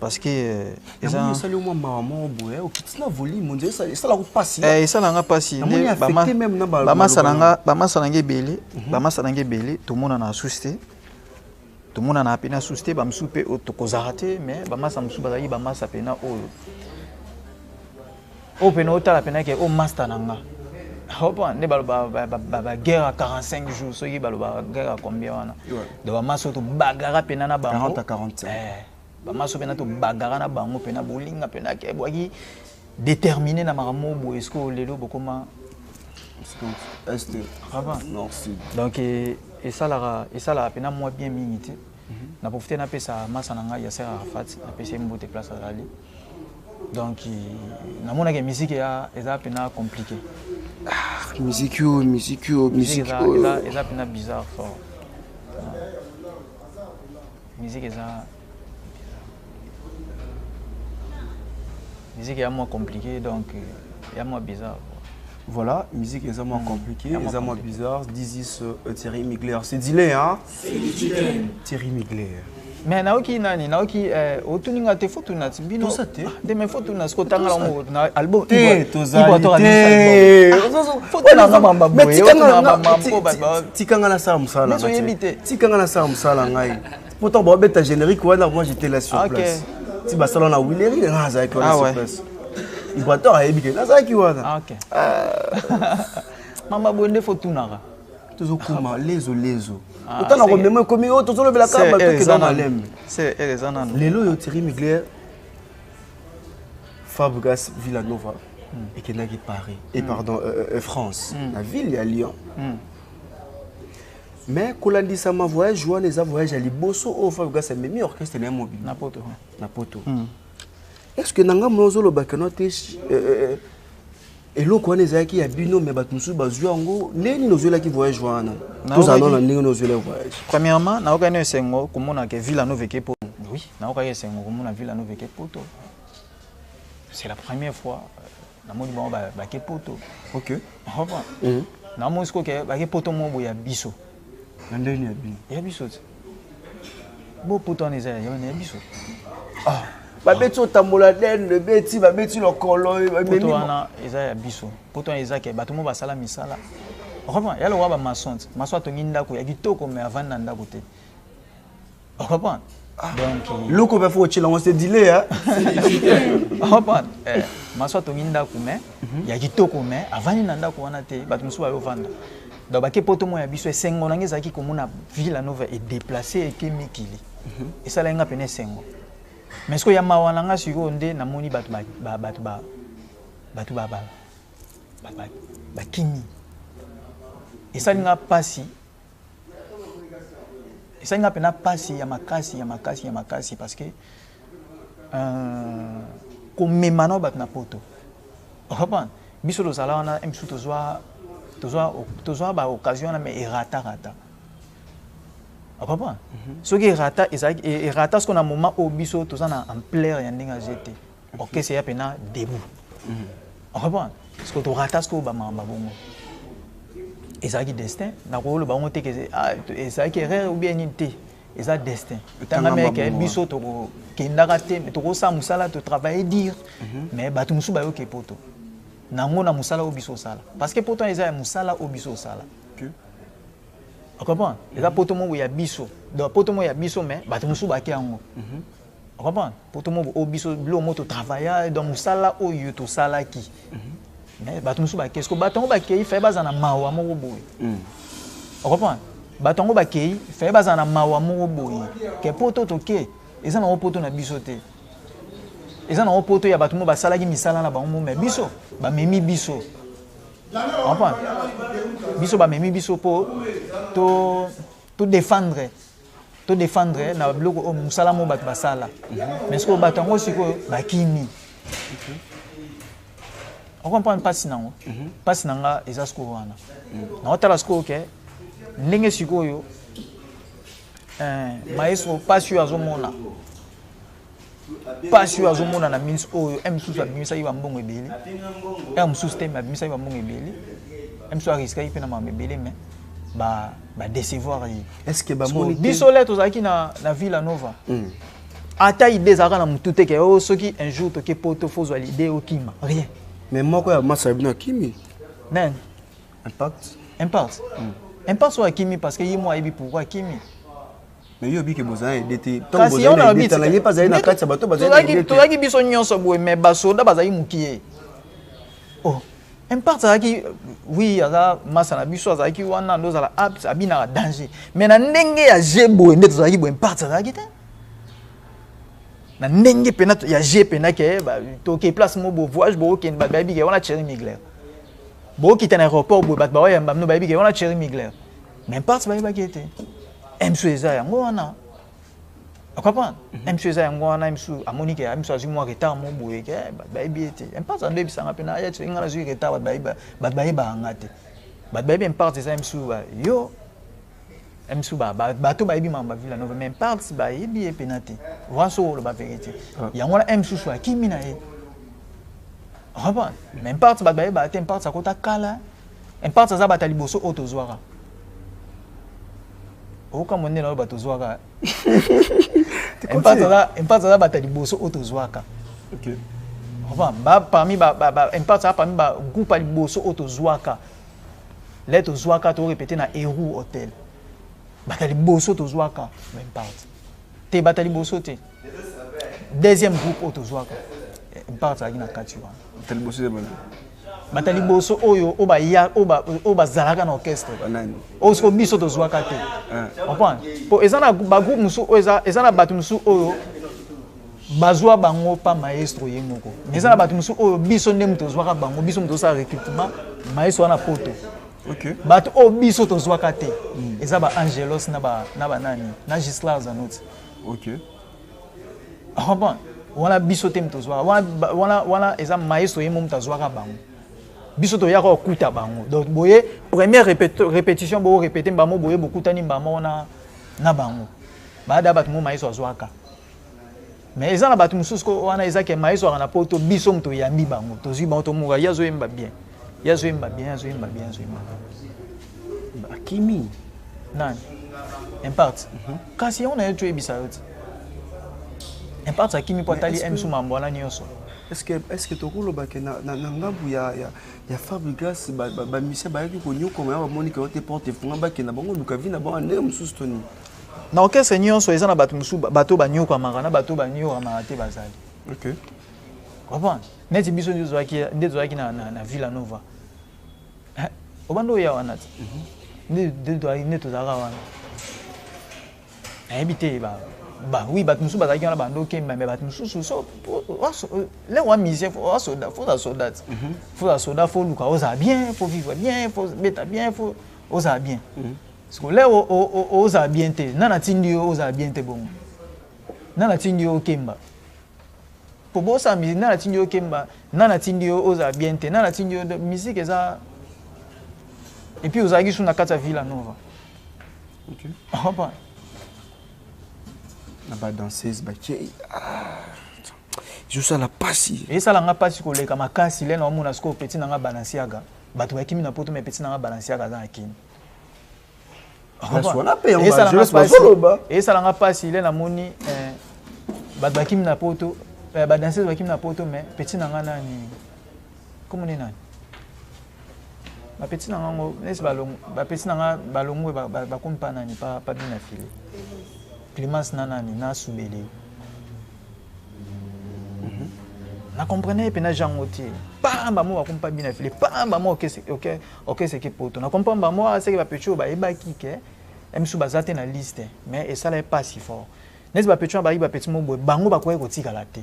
parce que ça sali moi maman boye o kitina volume on dirait ça la passe ça la passe ba masananga belé ba masananga belé tout monde na asuste tout monde na pena asuste ba msupe to kozarate mais ba masa msuba za ba masa pena o pena ota la pena ke o master nanga hopa ne ba guerre 45 jours so yi ba guerre combien wana de ba maso to bagara pena na ba 40 à 45 bamaso pena to bagara na bango pena bolinga pena ke boaki déterminé na maramo bo esko lelo bokoma Est. Nord, Sud. Donc, et ça, là, moi bien minité. Na profité na pesa masananga Yasser Arafat, na pesa mbote place à Rally. Donc, na mona que musique est pena compliqué. Musique est pena bizarre fort. Musique est moins compliqué, donc il y a moins bizarre. Voilà, musique est moins compliquée, est moins bizarre. Dizis Thierry Migler, c'est dilé, hein? Thierry Migler. Mais naoki nani, naoki otuninga te photo na bino. Tout ça te. De mes photos na skotanga na album. Te tozali. Photo na mamba boye. Tikanga na sa musala. Tikanga na sa musala ngai. Pourtant bon beta générique wana moi j'étais là sur place. Si ba salon na Willery na za ko sur place. Ibator a ebike na za ki wana. OK. Mamba boye nde photo na. Tozokuma lezo. Autant na remema comme yo tozolo bela ka ba que dans malem. C'est Elezana. Lelo yo Thierry Migler Fabregas Villanova et Kenagi Paris et pardon France, la ville à Lyon. Mais Kolandi sama voyage joie les voyages à Liboso au Fabregas c'est même orchestre na mobile. Na poto. Est-ce que nanga mozolo ba kenote et l'eau qu'on est qui a bino mais batmusu bazuango neni nozela qui voyage wana tous allons na neni nozela voyage. Premièrement na okane sengo komona ke Villanova ke poto. Oui, na okane sengo komona Villanova ke poto. C'est la première fois na moni bon ba ke poto. OK. Hapa. Na mosiko ke ba ke poto mo boya biso. Na ndeni ya bino. Ya biso. Bo poto on ezaya ya biso. Ah. Babeti otambola den beti babeti lokolo poto wana eza ya biso poto eza ke bato mo basala misala okapa ya lo wa ba masonte maso atongi ndako ya kitoko mais avant na ndako te okapa donc loko ba fo chila on se dilé hein okapa maso atongi ndako mais ya kitoko mais avant na ndako wana te bato musu ba yo vanda donc ba ke poto mo ya biso esengo na ngeza ki komona Villanova est déplacé et kemikili et ça la nga pene sengo. Mais ce que ya mawana nga siko nde na moni batu kimi. Et ça nga pasi. Et ça nga pena pasi ya makasi parce que comme memano bat na poto. Comprendre? Biso do sala wana emsu tozwa ba occasion na me erata. Papa, ce qui est rata, ce qu'on a un moment au biso, tout ça en plaire et en jeté. Ok, c'est à peine debout. Papa, ce que tu ratas, ce que tu as et ça qui est destin, na ko le bango te que et ça qui est erreur ou bien unité, et ça destin. Tant mec biso to ko kindaka te, to ko sa musala to travailler dire, mais batu musu ba yo ke poto. Nango na musala au biso sala. Parce que pourtant ils a musala au biso sala. Tu comprends? Les poto mo ya biso. Donc poto mo ya biso mais bato musu ba ke yango. Tu comprends? Poto mo o biso blo mo to travailler dans musala o yo to sala ki. Mais bato musu ba ke est-ce que bato ba ke fait bazana mawa mo boy. Tu comprends? Bato ba ke fait bazana mawa mo boy. Ke poto to ke eza na poto na biso te. Eza na poto ya bato mo ba sala ki misala na ba mo mais biso ba memi biso. Enfin, biso ba memi biso po to défendre na bloko o musala mo bat basala. Mais ce que batango siko bakini. On comprend pas sinango. Pas sinanga ezasko wana. Na otala sko ke ndenge siko yo maestro pasio azomona. Pasio azomona na means oyo emsusu abimisa yiba mbongo ebele. Emsusu te abimisa yiba mbongo ebele. Emsusu ariska yipe na mbongo ebele mais ba décevoir. Est-ce que ba moni biso let ozaki na Villanova. Ata idée zaka na mutu te ke o soki un jour to ke poto fozo l'idée o kima. Rien. Mais moi quoi masa bino kimi? Non. Impact. Impact sur Kimi parce que yimo aibi pourquoi Kimi. Mais yo bi ke bozana edete tant bozana edete na pas za na kati bato bazana edete to yaki biso nyonso boy mais basoda bazayi mukiye. Oh, impact zaki oui aza masana biso azaki wana ndo zala apps abina danger. Mais na ndenge ya jebo ndeto zaki bo impact zaki te. Na ndenge pena ya je pena ke to ke place mo bo voyage bo ken ba baby ke wana Thierry Migler. Bon qui était à l'aéroport bo bat ba ouais mbamno ba bi on a Thierry Migler. Même pas ba ba qui était. MSU eza yango wana. Comprendre? MSU eza yango wana MSU amoni ke MSU azu moi retard mo boye ke ba bi était. Même pas ande bisanga pena ya tu ngala zu retard ba ba ngate. Ba même pas eza MSU ba yo MSU bato ba yebi mamba villa nova même parts ba yebi e penalty voici la vérité yango la MSU so akimi na ye raba même parts ba ba tem parts akota kala en parts za batali boso auto zwara o ka monne na bato zwara en parts za batali boso auto zwaka OK raba parmi en parts parmi ba groupe ali boso auto zwaka letto zwaka to répéter na Eru Hotel. Batali boso to zwaka même parti. Te batali boso te. Deuxième groupe auto zwaka. Une partie na katiwa. Batali boso de batali boso oyo oba zalaka na orchestre. Banani. Osko biso to zwaka te. Comprendre? Po ezana ba groupe musu ezana batu musu oyo bazwa bango pa maestro yengoko. Ezana batu musu oyo biso ndem to zwaka bango biso mto sa recrutement maestro na poto. OK. But o biso to zwaka te. Eza ba Angelos na ba nani na Gisela zanot. OK. Ah bon. Wana biso te mto zwaka. Wana eza maestro yemo mto zwaka bango. Biso to yaka okuta bango. Donc boye première répétition bo répéter mbamo boye bokutani mbamo na bango. Baada bat mo maestro zwaka. Mais eza na batu mususu ko wana eza ke maestro na poto biso mto yambi bango. To zwi bango to muga yazo yemba bien. Yazo yemba bien. Kimi nani impart kasi on a eu tué bisayote impart akimi po tali MSU mambo na nyoso est-ce que tokolo ba ke na ngambu ya Fabregas ba mise ba yaki ko nyoko ma Monica ote porte funga ba ke na bango luka vina ba ne mususu toni na orchestre nyonso eza na batu musu bato ba nyoko amaka na bato ba nyoko amate bazali. OK comprendre neti biso ndezo yaki na Villa Nova obando ya wana ne to zara wana habité oui bat musu bazaki wana bando kemba mais bat musu so les wa musicien faut soldat faut luka oza bien faut vivre bien faut beta bien faut oza bien parce que les oza bien te nana tindi oza bien te bon nana tindi o kemba pour bossa musique nana tindi o kemba nana tindi oza bien te nana tindi musique eza. Et puis aux aguis sur la carte Villa Nova. OK. Ah bah. Na ba danseuse ba je ça la passi. Et ça la nga passi ko le kama kasi le na mona sko petit na nga Balenciaga. Bato ba kimi na poto me petit na nga Balenciaga za akini. Ah bah. Et ça la nga passi le na moni bato ba kimi na poto ba danseuse ba kimi na poto me petit na nga nani. Comment ni nani? Ba petit na ngo nesi balongo ba petit na nga balongo ba kompa nani pa bina file Clémence nanani na subele na comprenez pe na jangote pa mbamo ba kompa bina file pa mbamo OK c'est que poto na comprendre mbamo c'est que ba petit ba eba kike MSU bazate na liste mais et ça là pas si fort nesi ba petit ba petit mo bango ba ko tika la te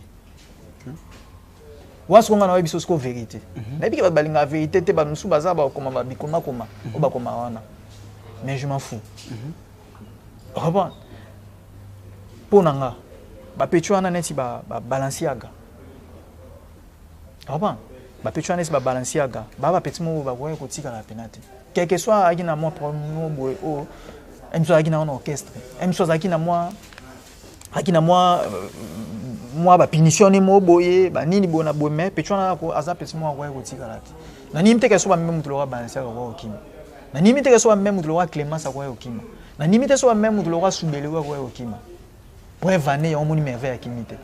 wasu ngana wa biso sko vérité na biki ba balinga vérité te ba musu baza ba koma ba bikoma koma o ba koma wana mais je m'en fous raba ponanga ba pecho ana neti ba Balenciaga raba ba pecho ana neti ba Balenciaga ba petit mo ba ko tika la penalty quel que soit akina moi promo boy o MSU akina on orchestre MSU akina moi moi ba punition ni mo boye ba nini bona boye mais petwana ko aza petit mo kwa ko tika lati na nimite ke so ba même mutu lo Balenciaga kwa okima na nimite ke so ba même mutu lo Clémence kwa okima na nimite so ba même mutu lo subele kwa okima pour vaner on moni merveille akimite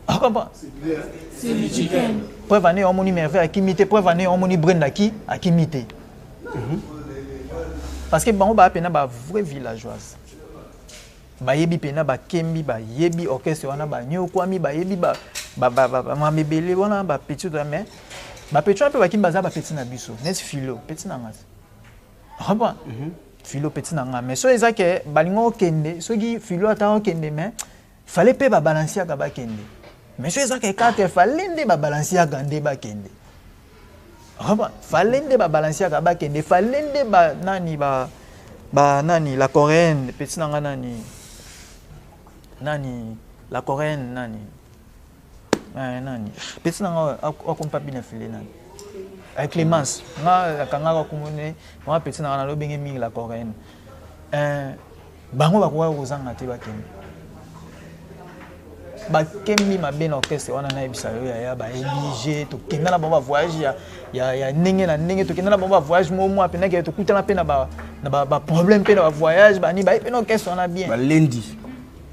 akaba c'est le chicken pour vaner on moni merveille akimite pour vaner on moni Brenda ki akimite parce que bango ba pena ba vraie villageoise ba yebi pena ba kembi ba yebi orchestre wana ba nyokwami ba yebi ba mabebele wana ba petit mais ba petit un peu ba kimba za ba petit na biso net philo petit na ngati ah bon philo petit na ngati mais so ezake balingo kende so gi philo ata kende mais fallait pe ba Balenciaga ba kende mais so ezake carte fallait nde ba Balenciaga nde ba kende Falende ba balancer ka ba kende falende ba nani nani la coréenne petit nanga nani la coréenne nani petit nanga akompa bina filé nani avec Clémence nga kanga ko kumone nga petit nanga na lo bengi mingi la coréenne bango ba kwa kozanga te ba kende bakemi mabe na orchestre wana na ebisa yo ya ba obligé to kenda na ba voyage ya ndenge na ndenge to kenda na ba voyage mo apena ke to kutana pe na ba problème pe na ba voyage ba ni ba pe na orchestre wana bien ba lendi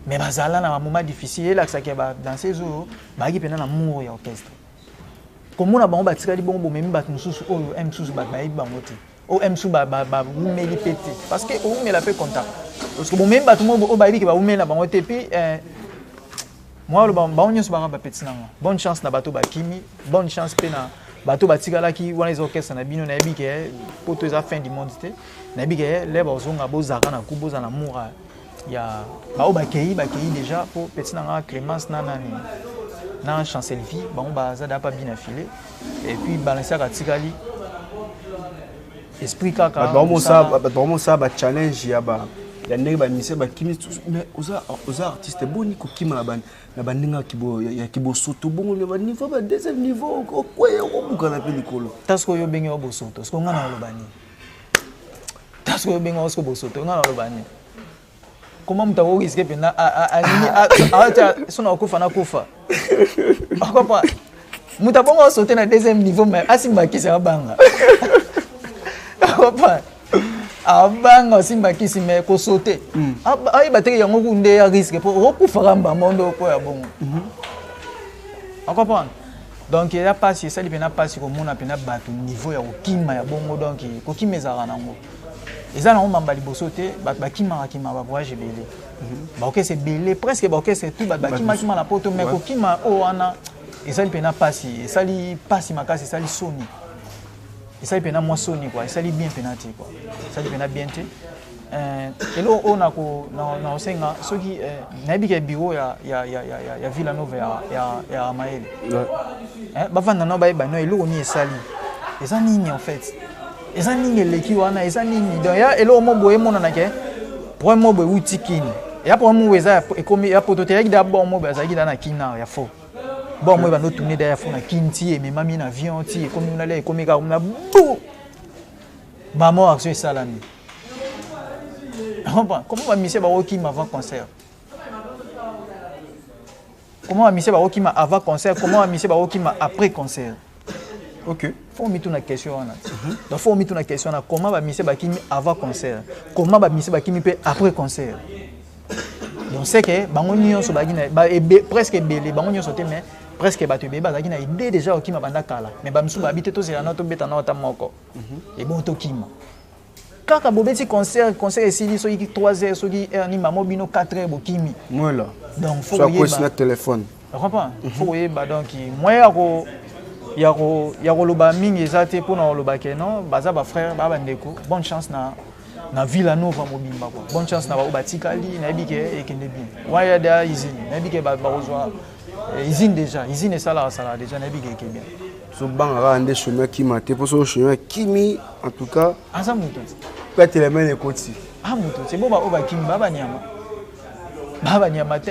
mais bazala na moment difficile là que ça ke ba dans ces jours ba ki pena na mur ya orchestre comme na bango ba tikali bongo même ba mususu oyo mususu ba ba bangote o mususu ba umeli pété parce que o umela pe contact parce que bon même ba tout monde o ba bi ke ba umela bangote puis moi le baonyo so ba petit nanga bonne chance na bato ba kimi bonne chance pe na bato ba tikala ki wana les orchestres na bino na bi ke poto eza fin du monde te na bi ke les bazonga bozaka na kuboza na mura ya ba o ba kei déjà pour petit nanga Clémence na chancellerie ba on ba za da pas bien affilé et puis balancer ka tikali esprit kaka ba ça ba challenge ya ba ya ndenge ba mise ba kimi mais oza artiste boni ko kima na bandinga kibo soto bongo le niveau ba deuxième niveau ko ko buka na pelikolo tasko yo bengi obo soto sko ngana lobani tasko yo bengi osko bo soto ngana lobani comment mutawo risque pe na acha sona kufa na kufa akapa mutabongo sote na deuxième niveau mais asimba kisa banga akapa abanga simba kisi me ko sauter ai bateke yango kunde ya risque pour okufa ba mondo ko ya bongo comprendre donc il y a pas si ça dipena pas si ko mona pena batu niveau ya okima ya bongo donc ko kimezara nango eza na mamba liboso te ba kima ba voyage belé ba OK c'est belé presque ba OK c'est tout ba kima na poto mais ko kima o wana eza dipena pas si ça li pas si makasi ça li soni. Et ça il pena moi soni quoi, ça li bien penati quoi. Ça li pena bien te. Et là on a ko na osenga soki na bi ke bureau ya Villanova ya Maël. Ba vanda no ba no elo ni esali. Eza nini en fait? Eza nini leki wana, eza nini. Donc ya elo mo boye mona na ke. Pour mo boye utikini. Ya pour mo weza ekomi ya prototype d'abord mo ba za ki na kina ya faux. Bon, moi, je vais tourner derrière la Kinti et mes mamies dans l'avion, comme on allait, comme on a bouh! Maman, action salami. Comment va Michel Barokim avant concert? Comment va Michel Barokim avant concert? Comment va Michel Barokim après concert? Ok. Faut mettre une question. Donc, faut mettre une question. Comment va Michel Barokim avant concert? Comment va Michel Barokim après concert? Donc, c'est que, presque belé, mais presque battu bébé bazaki na idée déjà okima banda kala mais bamsu babité to c'est na to beta na ta moko et bon to kima kaka bobeti concert ici so ki 3h so ki ni mamo bino 4h bokimi voilà donc faut y ba téléphone comprends faut y ba donc moi ya ko loba mingi ezate pour na loba ke non baza ba frère ba bandeko bonne chance na Villanova mobimba quoi bonne chance na ba batikali na bike ekende bien wa ya da izini na bike ba rozwa Isine déjà, Isine ça déjà n'a bien qui bien. So bang rande chemin qui m'a été pour ce chemin Kimi en tout cas. Ah ça mouton. Peut-être les mains les côtés. Ah mouton, c'est bon ba oba Kimi baba nyama. Baba nyama te.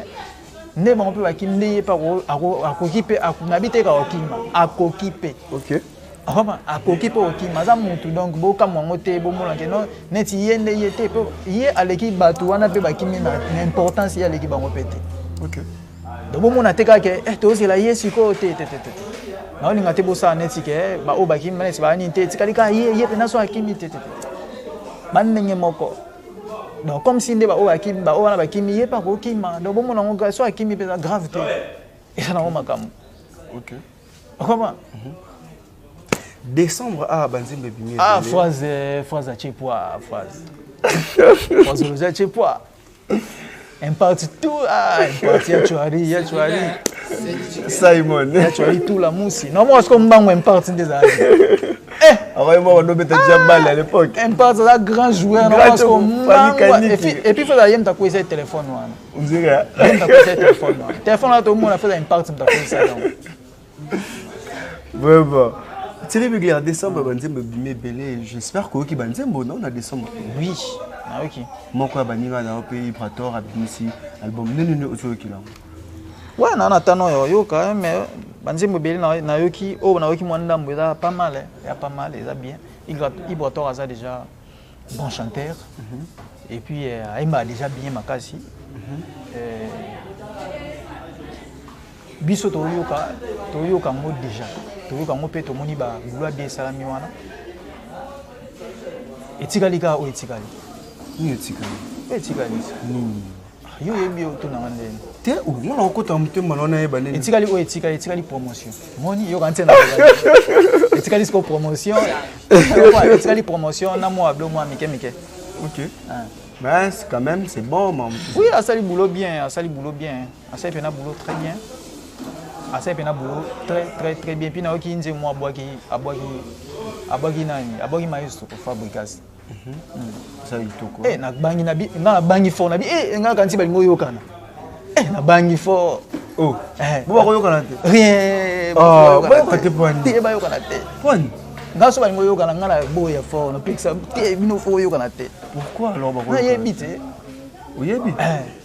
Ne bon peut ba Kimi ne pas akokipe akunabite ka okima, akokipe. OK. Ah akokipe okima za mouton donc boka mwangote bo mona ke non neti yende yete pe yé aleki batu wana pe ba Kimi na importance ya leki bango pété. OK. Donc bon on a teka ke to c'est la yesu ko te na on ngate bosa neti ke ba o ba kimi mane se ba ni te tikali ka ye pe na so akimi te banenge moko donc comme si nde ba o akimi ba o na ba kimi ye pa ko kima donc bon on nga so akimi pe grave te et ça na o makam. OK. Comment décembre à Banzimbe bimi. Ah phrase à chepwa phrase à chepwa un parti tout un parti ya chouari Simon ya chouari tout la moussi non moi je comme bango un parti des années moi on mettait déjà balle à l'époque un parti là grand joueur non moi comme et puis faut d'ailleurs t'as quoi téléphone on dirait t'as quoi téléphone là tout le monde a fait un parti t'as quoi ça vraiment Thierry Mugler, décembre, banzembo bimé belé. J'espère que banzembo non, on a décembre. Oui. Ah ok. Moi quoi baninga na pays Prator abimisi album non ozoki là. Ouais, na attendant yo quand même mais banzembo belé na yoki na yoki mwandambo ça pas mal, il y a pas mal, ça bien. Ibrator a déjà bon chanteur. Et puis il m'a déjà bien makasi. Biso toyoka ngo déjà. Toyoka ngo pe tomoni ba gloire de salami wana. Etikali ka o etikali. Ni etikali. Etikali. Yo yebi o to na ngandeni. Te o ngona okota mutema na na yeba nini. Etikali promotion. Moni yo kante na. Etikali sko promotion. Etikali promotion na mo ablo mo mike. OK. Mais quand même c'est bon maman. Oui, a sali boulot bien, a sali boulot bien. A sali pena boulot très bien. A sali pena boulot très bien. Puis na oki nze mo abwaki nani? Abwaki maestro ko Fabregas. Ça itoko. Na bangi na bi, na bangi fort na bi. Nga kanti balingo yokana. Na bangi fort. Oh. Bo ko yokana te. Rien. Ba te poni. Te ba yokana te. Poni. Nga so balingo yokana nga na boya fort, no pixa te bino fo yokana te. Pourquoi alors ba ko? Na yebi te. O yebi?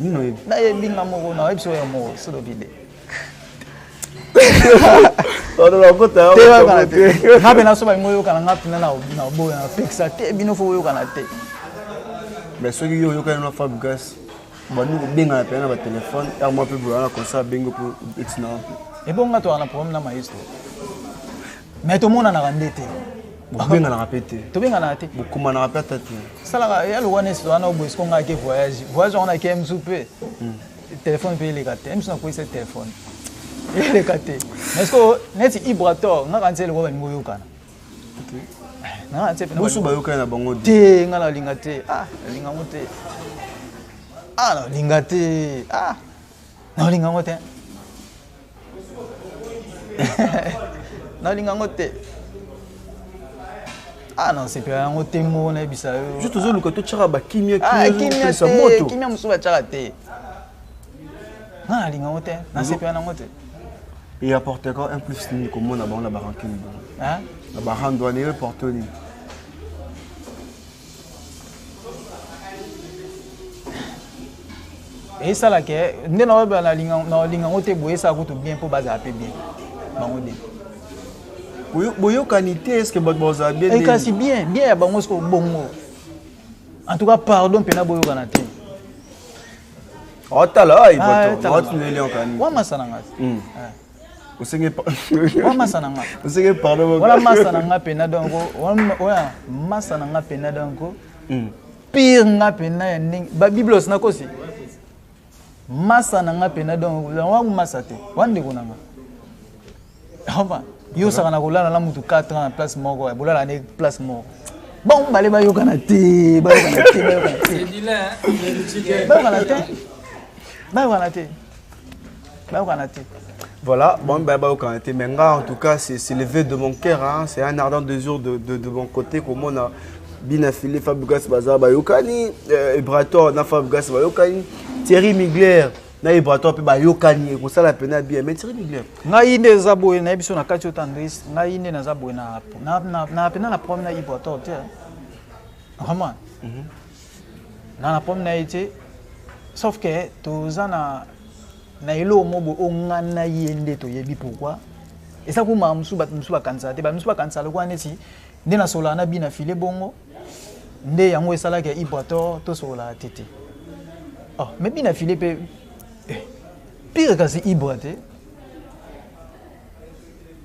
Nino yebi. Na yebi nga mo na yebi so ya mo so do bide. On a kota. Ngabe na so balingo yokana ngapi na boya na pixa te bino fo yokana te. Mais ceux qui yokana na Fabregas banu ko benga pe na ba téléphone ya mo pe boya comme ça bengo pour etina. Et bon nga to ana problème na maestro. Mais tout le monde en a rendu. Benga na répéter. To benga na te. Bokuma na répéter. Sala ya lo wana so ana obo eskonga ke voyage. Voyage on a ke msupe. Téléphone pe le kate. Msu na ko ese téléphone. Le kate. Mais ko neti Ibrator nga kanzele ko bango yokana. OK. Na ante pe na. Bosu ba yokana na bango te nga la linga te. Linga ngote. Na linga te. Na linga ngote. Na linga ngote. Non, c'est pas un côté mon ebisa yo. Juste zo luka to tshaka ba kimia sa moto. Kimia musuba tshaka te. Na linga ngote, na c'est pas na ngote. Et apporter encore un plus ni comme on a bon la barankini. La baran doit ne porter ni. Et ça là que ndena ba na linga ngote boye ça ko to bien pour baza pe bien. Bangode. Boyo qualité est-ce que boza bien et kasi bien ya bango sko bongo. En tout cas pardon pena boyo kanate. Otala iboto. Otunele onkani. Wa masana ngati. Osenge wa masana ngati. Osenge pardon. Wala masana ngati pena dongo. Wa masana ngati pena dongo. Pire ngati pena nding. Ba biblos na kosi. Masana ngati pena dongo. Wa masate. Wande kunanga. Haba. Yo sakana kolala na mutu 4 ans en place moko bolala na place moko bon bale ba yokana te voilà bon ba yokana te mais en tout cas c'est le vœu de mon cœur hein. C'est un ardent désir de mon côté comme on a bien affilé Fabregas baza ba yokani Ibrator na Fabregas ba yokani Thierry Mugler na Ibrator pe ba yokani ko sala pena bien mais Thierry Mugler ngai nde zaboye na biso na kati otandris ngai nde na zaboye na pena na problème na Ibrator te vraiment na problème na été sauf que toza na elo mobo ongana yende to yebi pourquoi et ça kuma musuba kanza te ba musuba kanza le kwa neti nde na sola na bina file bongo nde yango esala ke Ibrator to sola tete mais bina file pe pire que c'est Ibra te.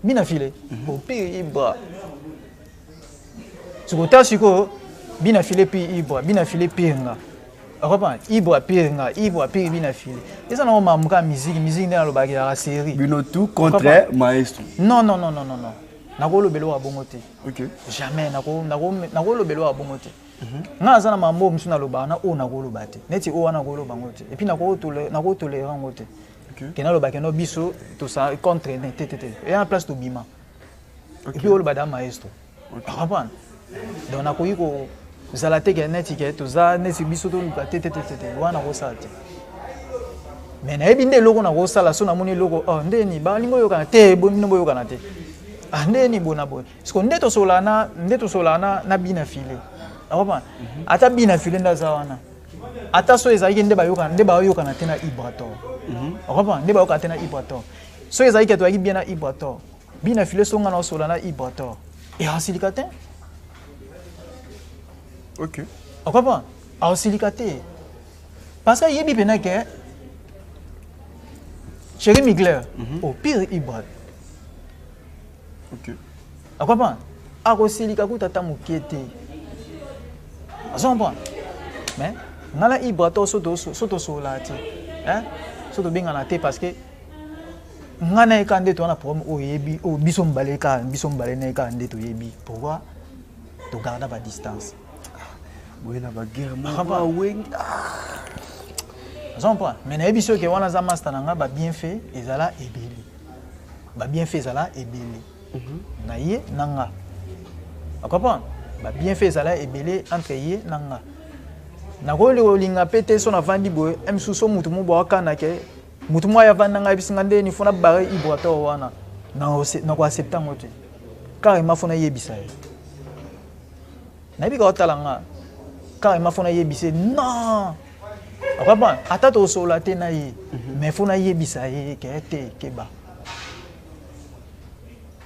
Bina filé. Pire Ibra. Tu vois siko bina filé puis Ibra, bina filé pire nga. Reprends, Ibra pire bina filé. Et ça non mamuka musique dans le bagage la série. Bino tout contre maestro. Non. Nakolo belo abongote. OK. Jamais nakolo belo abongote. Nga azana mambo msuna loba na o nakolo bate. Neti o wana kolo bangote. Et puis nakolo tolérant ngote. Que na loba que no biso to ça contre tete. Et en place to bima. Et puis o loba da maestro. Comprends? Donc nakoyi ko zalate ke neti ke to za neti biso to loba tete wana ko salate. Mais na ebinde loko na ko sala so na moni loko ndeni ba lingo yo kana te bo mino boyo kana te. Ndeni bona boy. Parce que ndeto solana na bina filé. Akoba. Ata bina filé ndaza wana. Ata so ezaki ndeba yoka na tena ibrato. Akoba ndeba yoka tena ibrato. So ezaki to yaki bien na ibrato. Bina filé so ngana solana ibrato. Et asilikate. OK. Akoba. Asilikate. Parce que yebi penake Chéri Migler, au pire ibrat. OK. À quoi pas? À quoi c'est l'ikaku tata mukete. À son point. Mais, ngala ibrato soto solati. Hein? Soto bien ngala te parce que ngana ekande to na problème o yebi o bisom baleka ne ka ande to yebi. Pourquoi? To garder ba distance. Oui, na ba guerre mo weng. Mais na ebiso ke wana za master nanga ba bien fait ezala ebeli. Ba bien fait ezala ebeli. Na ye nanga. Akopa ba bien fait ezala ebeli entre ye nanga. Na ko le olinga pete so na vandi boy emsuso mutu mo bo akana ke mutu mo ya vanda nga bisinga ndeni fona bare ibrato wana. Na ko accepta ngote. Carrément fona yebisa ye. Na bi ko talanga. Carrément fona yebise non. Après, attends au sol, mais il faut naïe bisaïe qui était keba.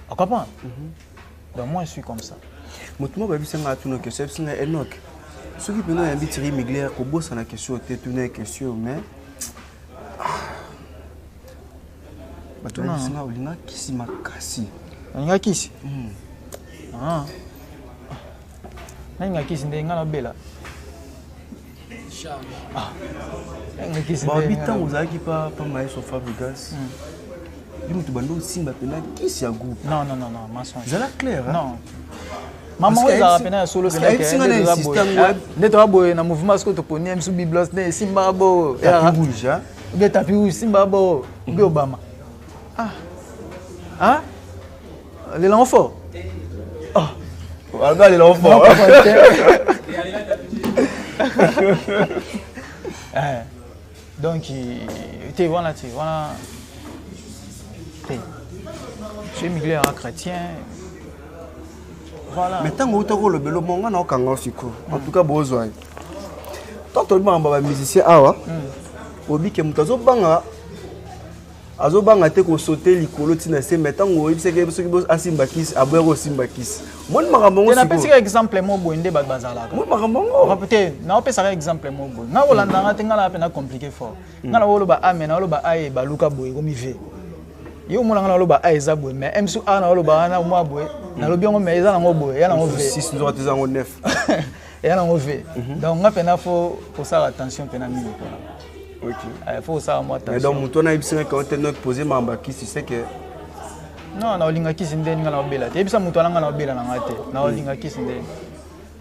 Après, donc moi je suis comme ça. Moi, je suis un peu que c'est un Enoch. Ceux qui peuvent un petit Migler, qu'on bosse à la question, tu es une question, mais. Tu as un qui s'y m'a cassé. Un qui s'y. Ah. Un qui s'y n'est pas belle. Ah. Bon, habitant aux agues pas mal sur Fabregas. Il me demande aussi qui c'est un groupe. Non, maçon. C'est la clair. Non. Maman, vous avez peine solo peine que tu as beau na mouvement ce que tu connais sous biblos ne Simbabo. Tapis rouge. Bien tapis rouge Simbabo. Bien Obama. Ah. Les l'enfant. Ah. Regarde les l'enfant. Donc, tu vois, je suis migré en chrétien. Voilà. Mais tant que tu as le bel moment, on a aucun fico. En tout cas, besoin. Tant que tu as un musicien, obi ke mutazo banga. Azo banga te ko sauter likolo tina se metant ngo ibse ke biso kibo asimbakis abwero simbakis. Mon makambo siko. Na pesi exemple mo boende bazala. Mon makambo. Rapete na opesa exemple mo boende. Na olanda nga tenga la pena compliqué fort. Nga la wolo ba amen na wolo ba ai ba luka boye ko mi ve. Yo mo nga wolo ba ai za boye mais emsu a na wolo ba na mo boye. Na lobi ngo mais eza na ngo boye, ya na ngo ve. 6 nous autres ngo 9. Ya na ngo ve. Donc nga pena faut faire attention pena mini. OK. Il faut ça moi attention. Mais donc mutona ibisa quand tu as posé mambaki si c'est que non na olinga kisi ndeni nga na obela te ebisa mutu alanga na obela na ngate na olinga kisi ndeni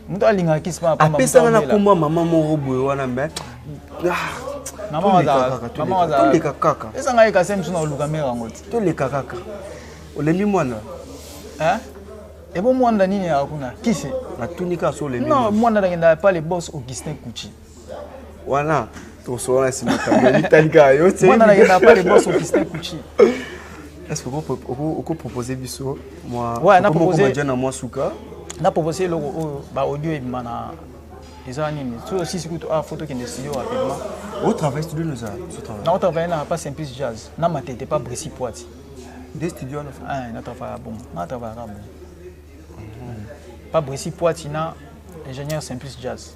mutu alinga kisi pa pa apesa na komba mama mo boye wana mais mama waza to le kaka esa nga eka semsu na oluka mera ngoti to le kaka olembi mwana ebo mwana nini akuna kisi na tunika so lembi non mwana ndangenda pas le boss Augustin Kuchi wana to so na simaka litanika yo te mwana ndangenda pas le boss Augustin Kuchi. Est-ce que vous proposez biso moi ouais na proposer na moi suka na proposer le audio et mana déjà nini tout aussi si tu photo qui est studio rapidement au travail studio nous a ce travail non travail na pas Simplice Jazz na matete pas Brécy Poitiers des studios na fait na travail bon na travail bon pas Brécy Poitiers na ingénieur Simplice Jazz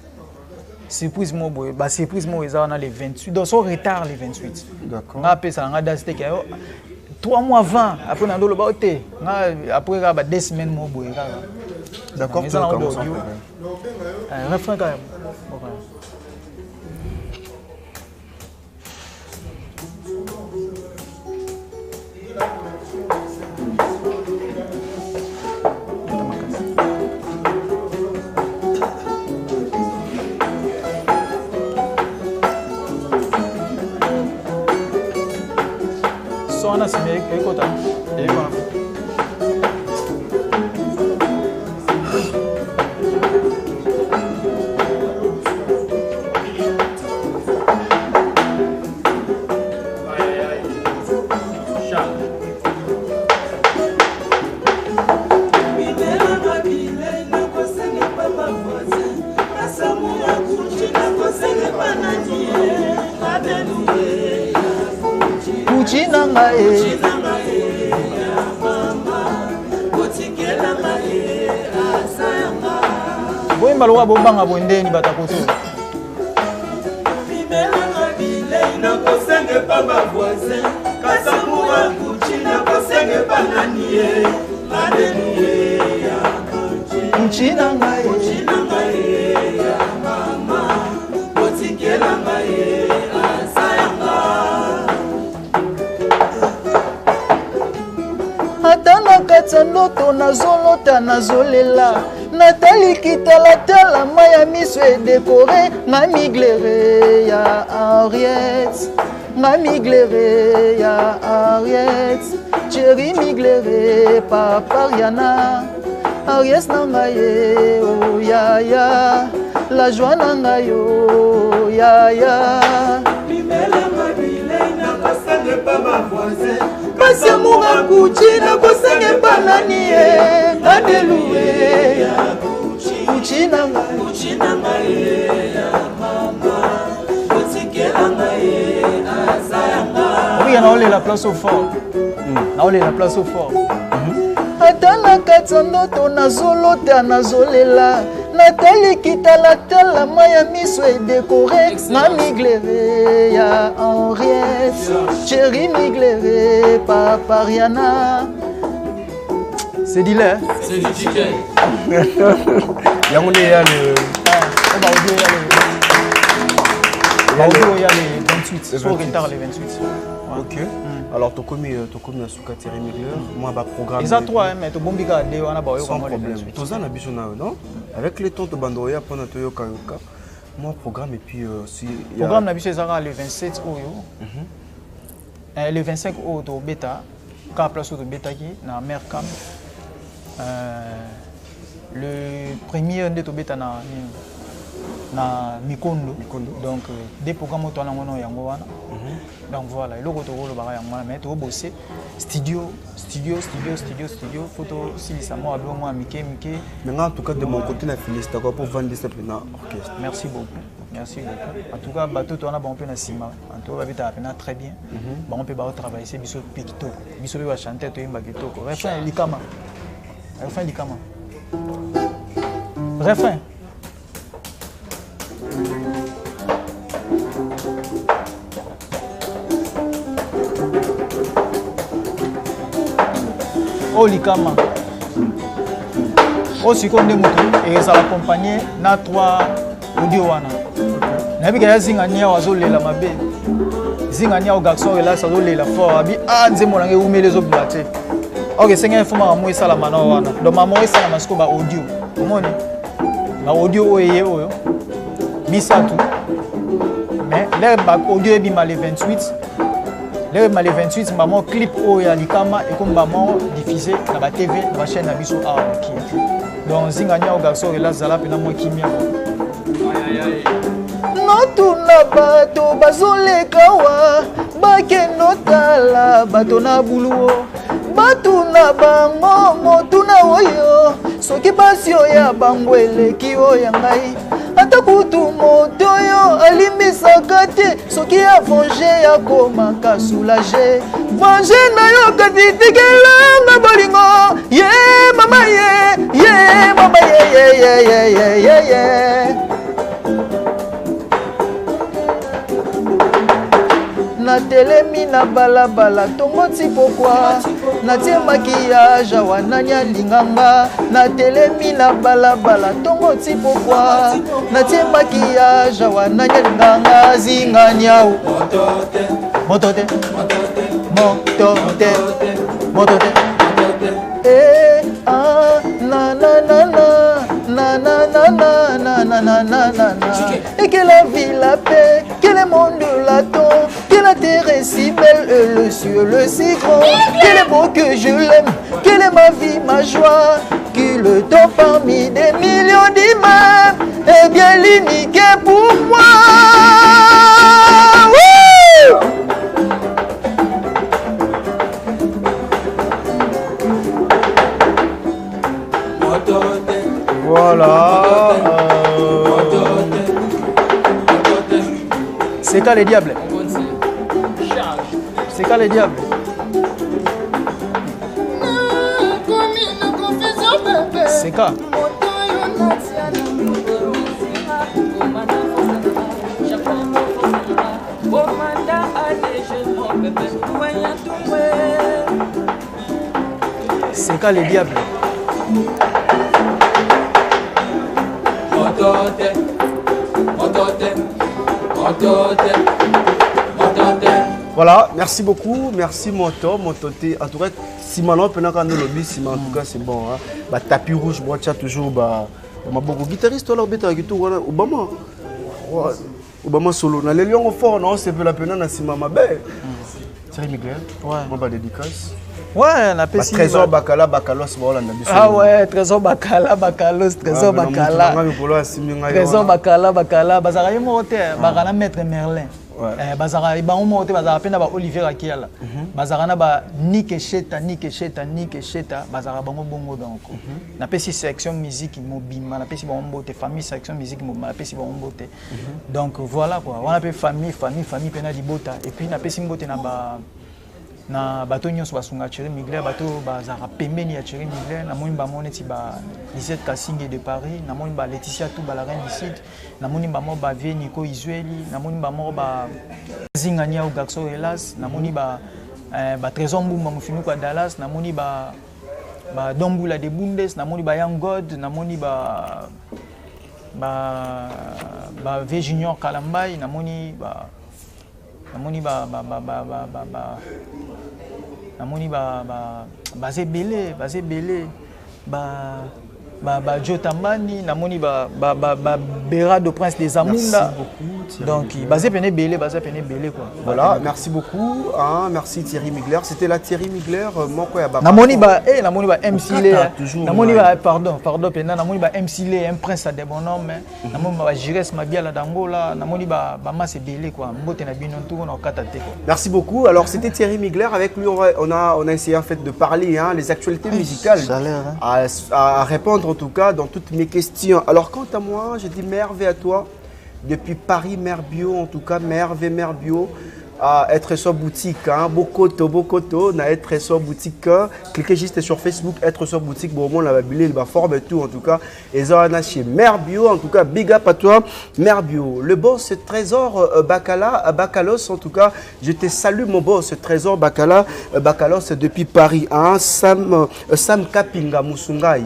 surprise mo boy ba surprise mo eza na les 28 donc son retard les 28 d'accord na pe ça nga date que 3 mois avant après na ndolo ba ote après ba 2 semaines mo boy d'accord tu commences refrain quand même Sona se me ekota ekona nanga e boyi mbalo wa bobanga bondeni batakoto nakosenge pa bavoisin kasamura kuchina kosenge pa nanie adenie ya kuchina ngai ya mama otikela ngai asayanga ata na kati ya ndoto nazolota nazolela natali kitalatala maya miso edekore nga miglere ya Henriette nga miglere ya Henriette chéri miglere papariana Henriette na ngai ye o yaya la joie na ngai yo yaya bimela mabile nakosenge pa bavoisin pasi amour kuchi nakosenge pa nani ye adeluwe kuchi na ngai ya mama otikela ngai asayanga oui naolela la place au fort naolela la place au fort ata na kati ya ndoto nazolota nazolela natali kitalatala maya miso edekore nga miglere ya Henriette chéri miglere papariana c'est dit là c'est du ticket yango nde ya le audio ya le 28 so retard le 28 ok alors tokomi na suka Thierry Migler moi ba programme ils a 3 mais to bombika de wana ba yo sans problème toza na biso na non avec les temps to bando ya pona to yo kanka moi programme et puis si programme na biso ezaka le 27 oyo le 25 oyo to beta ka place to beta ki na Mercam le premier nde to beta na Mikondo donc des programmes to na ngono yango wana donc voilà et loko to rolo ba yango wana mais to bosser studio photo silisa mo abo mo mike mais en tout cas de mon côté la félicitations pour vendre ce plein orchestre merci beaucoup en tout cas bateau to na bon peu na sima en tout cas beta pena très bien bon on peut ba travailler c'est biso pikito biso ba chanter to imba kitoko refrain likama refrain Olikama Osikonde moto et ça accompagné na 3 audio wana nabi kaya zingania wazolela mabe zingania au garçon et là ça zolela fort abi nzemo nange umele zo blate OK senga fuma mo esala mana wana donc mamo esala masiko ba audio omoni ba audio oyeye oyo misatu mais là ba audio e bima le 28 le 28 maman clip o ya likama et comme maman diffusé na ba TV na ba chaîne na biso qui donc zingania au garçon et là zala pena mo kimia notu na bato bazoleka wa bakeno tala bato na buluo batu na bango motu na oyo soki basi oya bango eleki oya ngai ata kutu moto oyo alimbisaka te soki avonge akomaka soulage vange na yo kasi tikelanga bolingo ye mama ye mama ye natelemi na balabala tongoti pokwa natie maquillage wanani alinganga natelemi na balabala tongoti pokwa natie maquillage wanani alinganga zinganyao motote et que la vie la paix, que le monde l'attend, que la terre est si belle et le ciel si grand, qu'il est beau que je l'aime, qu'il est ma vie, ma joie, qu'il le donne parmi des millions d'immeubles, et bien l'unique pour moi. Voilà. C'est quoi les diables? C'est quoi les diables? C'est quoi? C'est quoi les diables? Voilà, merci beaucoup, merci Moto, Mototé. En tout cas, si maintenant on nous lobby, si en tout cas c'est bon. Hein. Bah tapis rouge, moi tu as toujours bah beaucoup guitariste là, bête avec tout Obama. Obama solo. Na les lions fort, non, c'est peu la peine na si mama belle. Thierry Miguel. Ouais. Moi bah dédicace. Ouais, on a pas Trésor Bacala, Bacalos, voilà, ah ouais, Trésor Bacala, Bacalos, Trésor Bacala. Trésor Bacala, Bacala, Bazara est monté, Bazara Maître Merlin. Bazara est monté, Bazara peine à Olivier Akiala. Bazara n'a pas ni que cheta, Bazara bongo donc. Na pesi section musique mobima, na pesi bongo famille section musique mobima, na pesi bongo. Donc voilà quoi, on appelle famille pena di bota et puis na pesi mbote na ba na bato nyonso basunga Thierry Mugler bato bazara pembeni ya Thierry Mugler na moni ba moneti ba Lisette Kassinge de Paris na moni ba Laetitia tout ba la reine du sud na moni ba mo ba vie Nico Izueli na moni ba mo ba Zingania au Gaxo hélas na moni ba Trésor Mbumba mufinu kwa Dallas na moni ba Dombula de Bundes na moni ba Young God na moni ba V Junior Kalambai na moni ba namoni basé belé Jotambani namoni Béra de Prince des Amunda. Donc basé pené belé quoi. Voilà, merci beaucoup hein, merci Thierry Mugler, c'était la Thierry Mugler moko ya ba namoni ba MC Lé namoni ba pardon pena namoni ba MC Lé un prince à des bonhommes namoni ba Jires Mabiala d'Angola namoni ba masse belé quoi mbote na bino tout on kata te quoi. Merci beaucoup. Alors c'était Thierry Mugler, avec lui on a essayé en fait de parler hein, les actualités musicales à répondre en tout cas dans toutes mes questions. Alors quant à moi, je dis merveille à toi. Depuis Paris, Mère Bio, en tout cas, Mère Bio, à être sur boutique, hein, Bokoto, na être sur boutique, cliquez juste sur Facebook, être sur boutique, bon, on la billet, il va forme et tout, en tout cas, et ça, on a chez Mère Bio, en tout cas, big up à toi, Mère Bio. Le boss Trésor Bacalos, en tout cas, je te salue, mon boss Trésor Bacalos, depuis Paris, hein, Sam Kapinga, Musungai,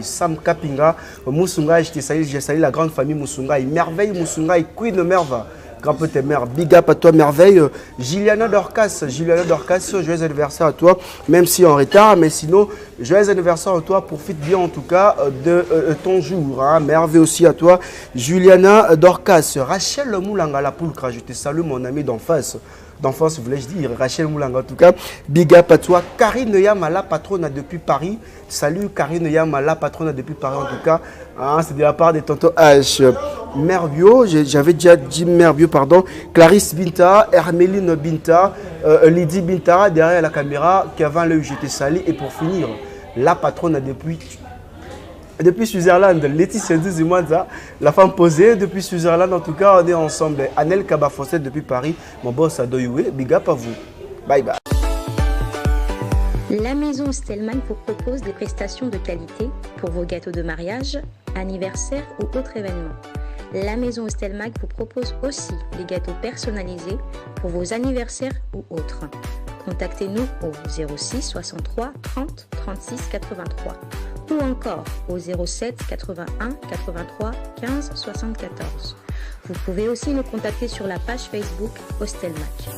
je te salue, j'ai salué la grande famille Musungai, Merveille Musungai, Queen Merva. Grand peu tes mères, big up à toi, merveille. Juliana Dorcas, joyeux anniversaire à toi, même si en retard, mais sinon, joyeux anniversaire à toi, profite bien en tout cas de ton jour. Hein. Merveille aussi à toi, Juliana Dorcas. Rachel Moulanga la Poulkra, je te salue mon ami d'enfance, voulais-je dire, Rachel Moulanga en tout cas, big up à toi. Karine Yamala, patronne depuis Paris. Salut Karine Yamala, patronne depuis Paris en tout cas. Hein, c'est de la part de tonton H. Mère Bio, j'avais déjà dit Mère Bio, pardon. Clarisse Binta, Herméline Binta, Lydie Binta derrière la caméra qui avant le j'étais sali. Et pour finir, la patronne depuis Switzerland, Laetitia Ndouzimanza, la femme posée depuis Switzerland. En tout cas, on est ensemble. Anel Kabafossé depuis Paris, mon boss à Doyoué. Big up à vous. Bye bye. La maison Stelman vous propose des prestations de qualité pour vos gâteaux de mariage, anniversaire ou autres événements. La maison Stelman vous propose aussi des gâteaux personnalisés pour vos anniversaires ou autres. Contactez-nous au 06 63 30 36 83 ou encore au 07 81 83 15 74. Vous pouvez aussi nous contacter sur la page Facebook Hostelmac.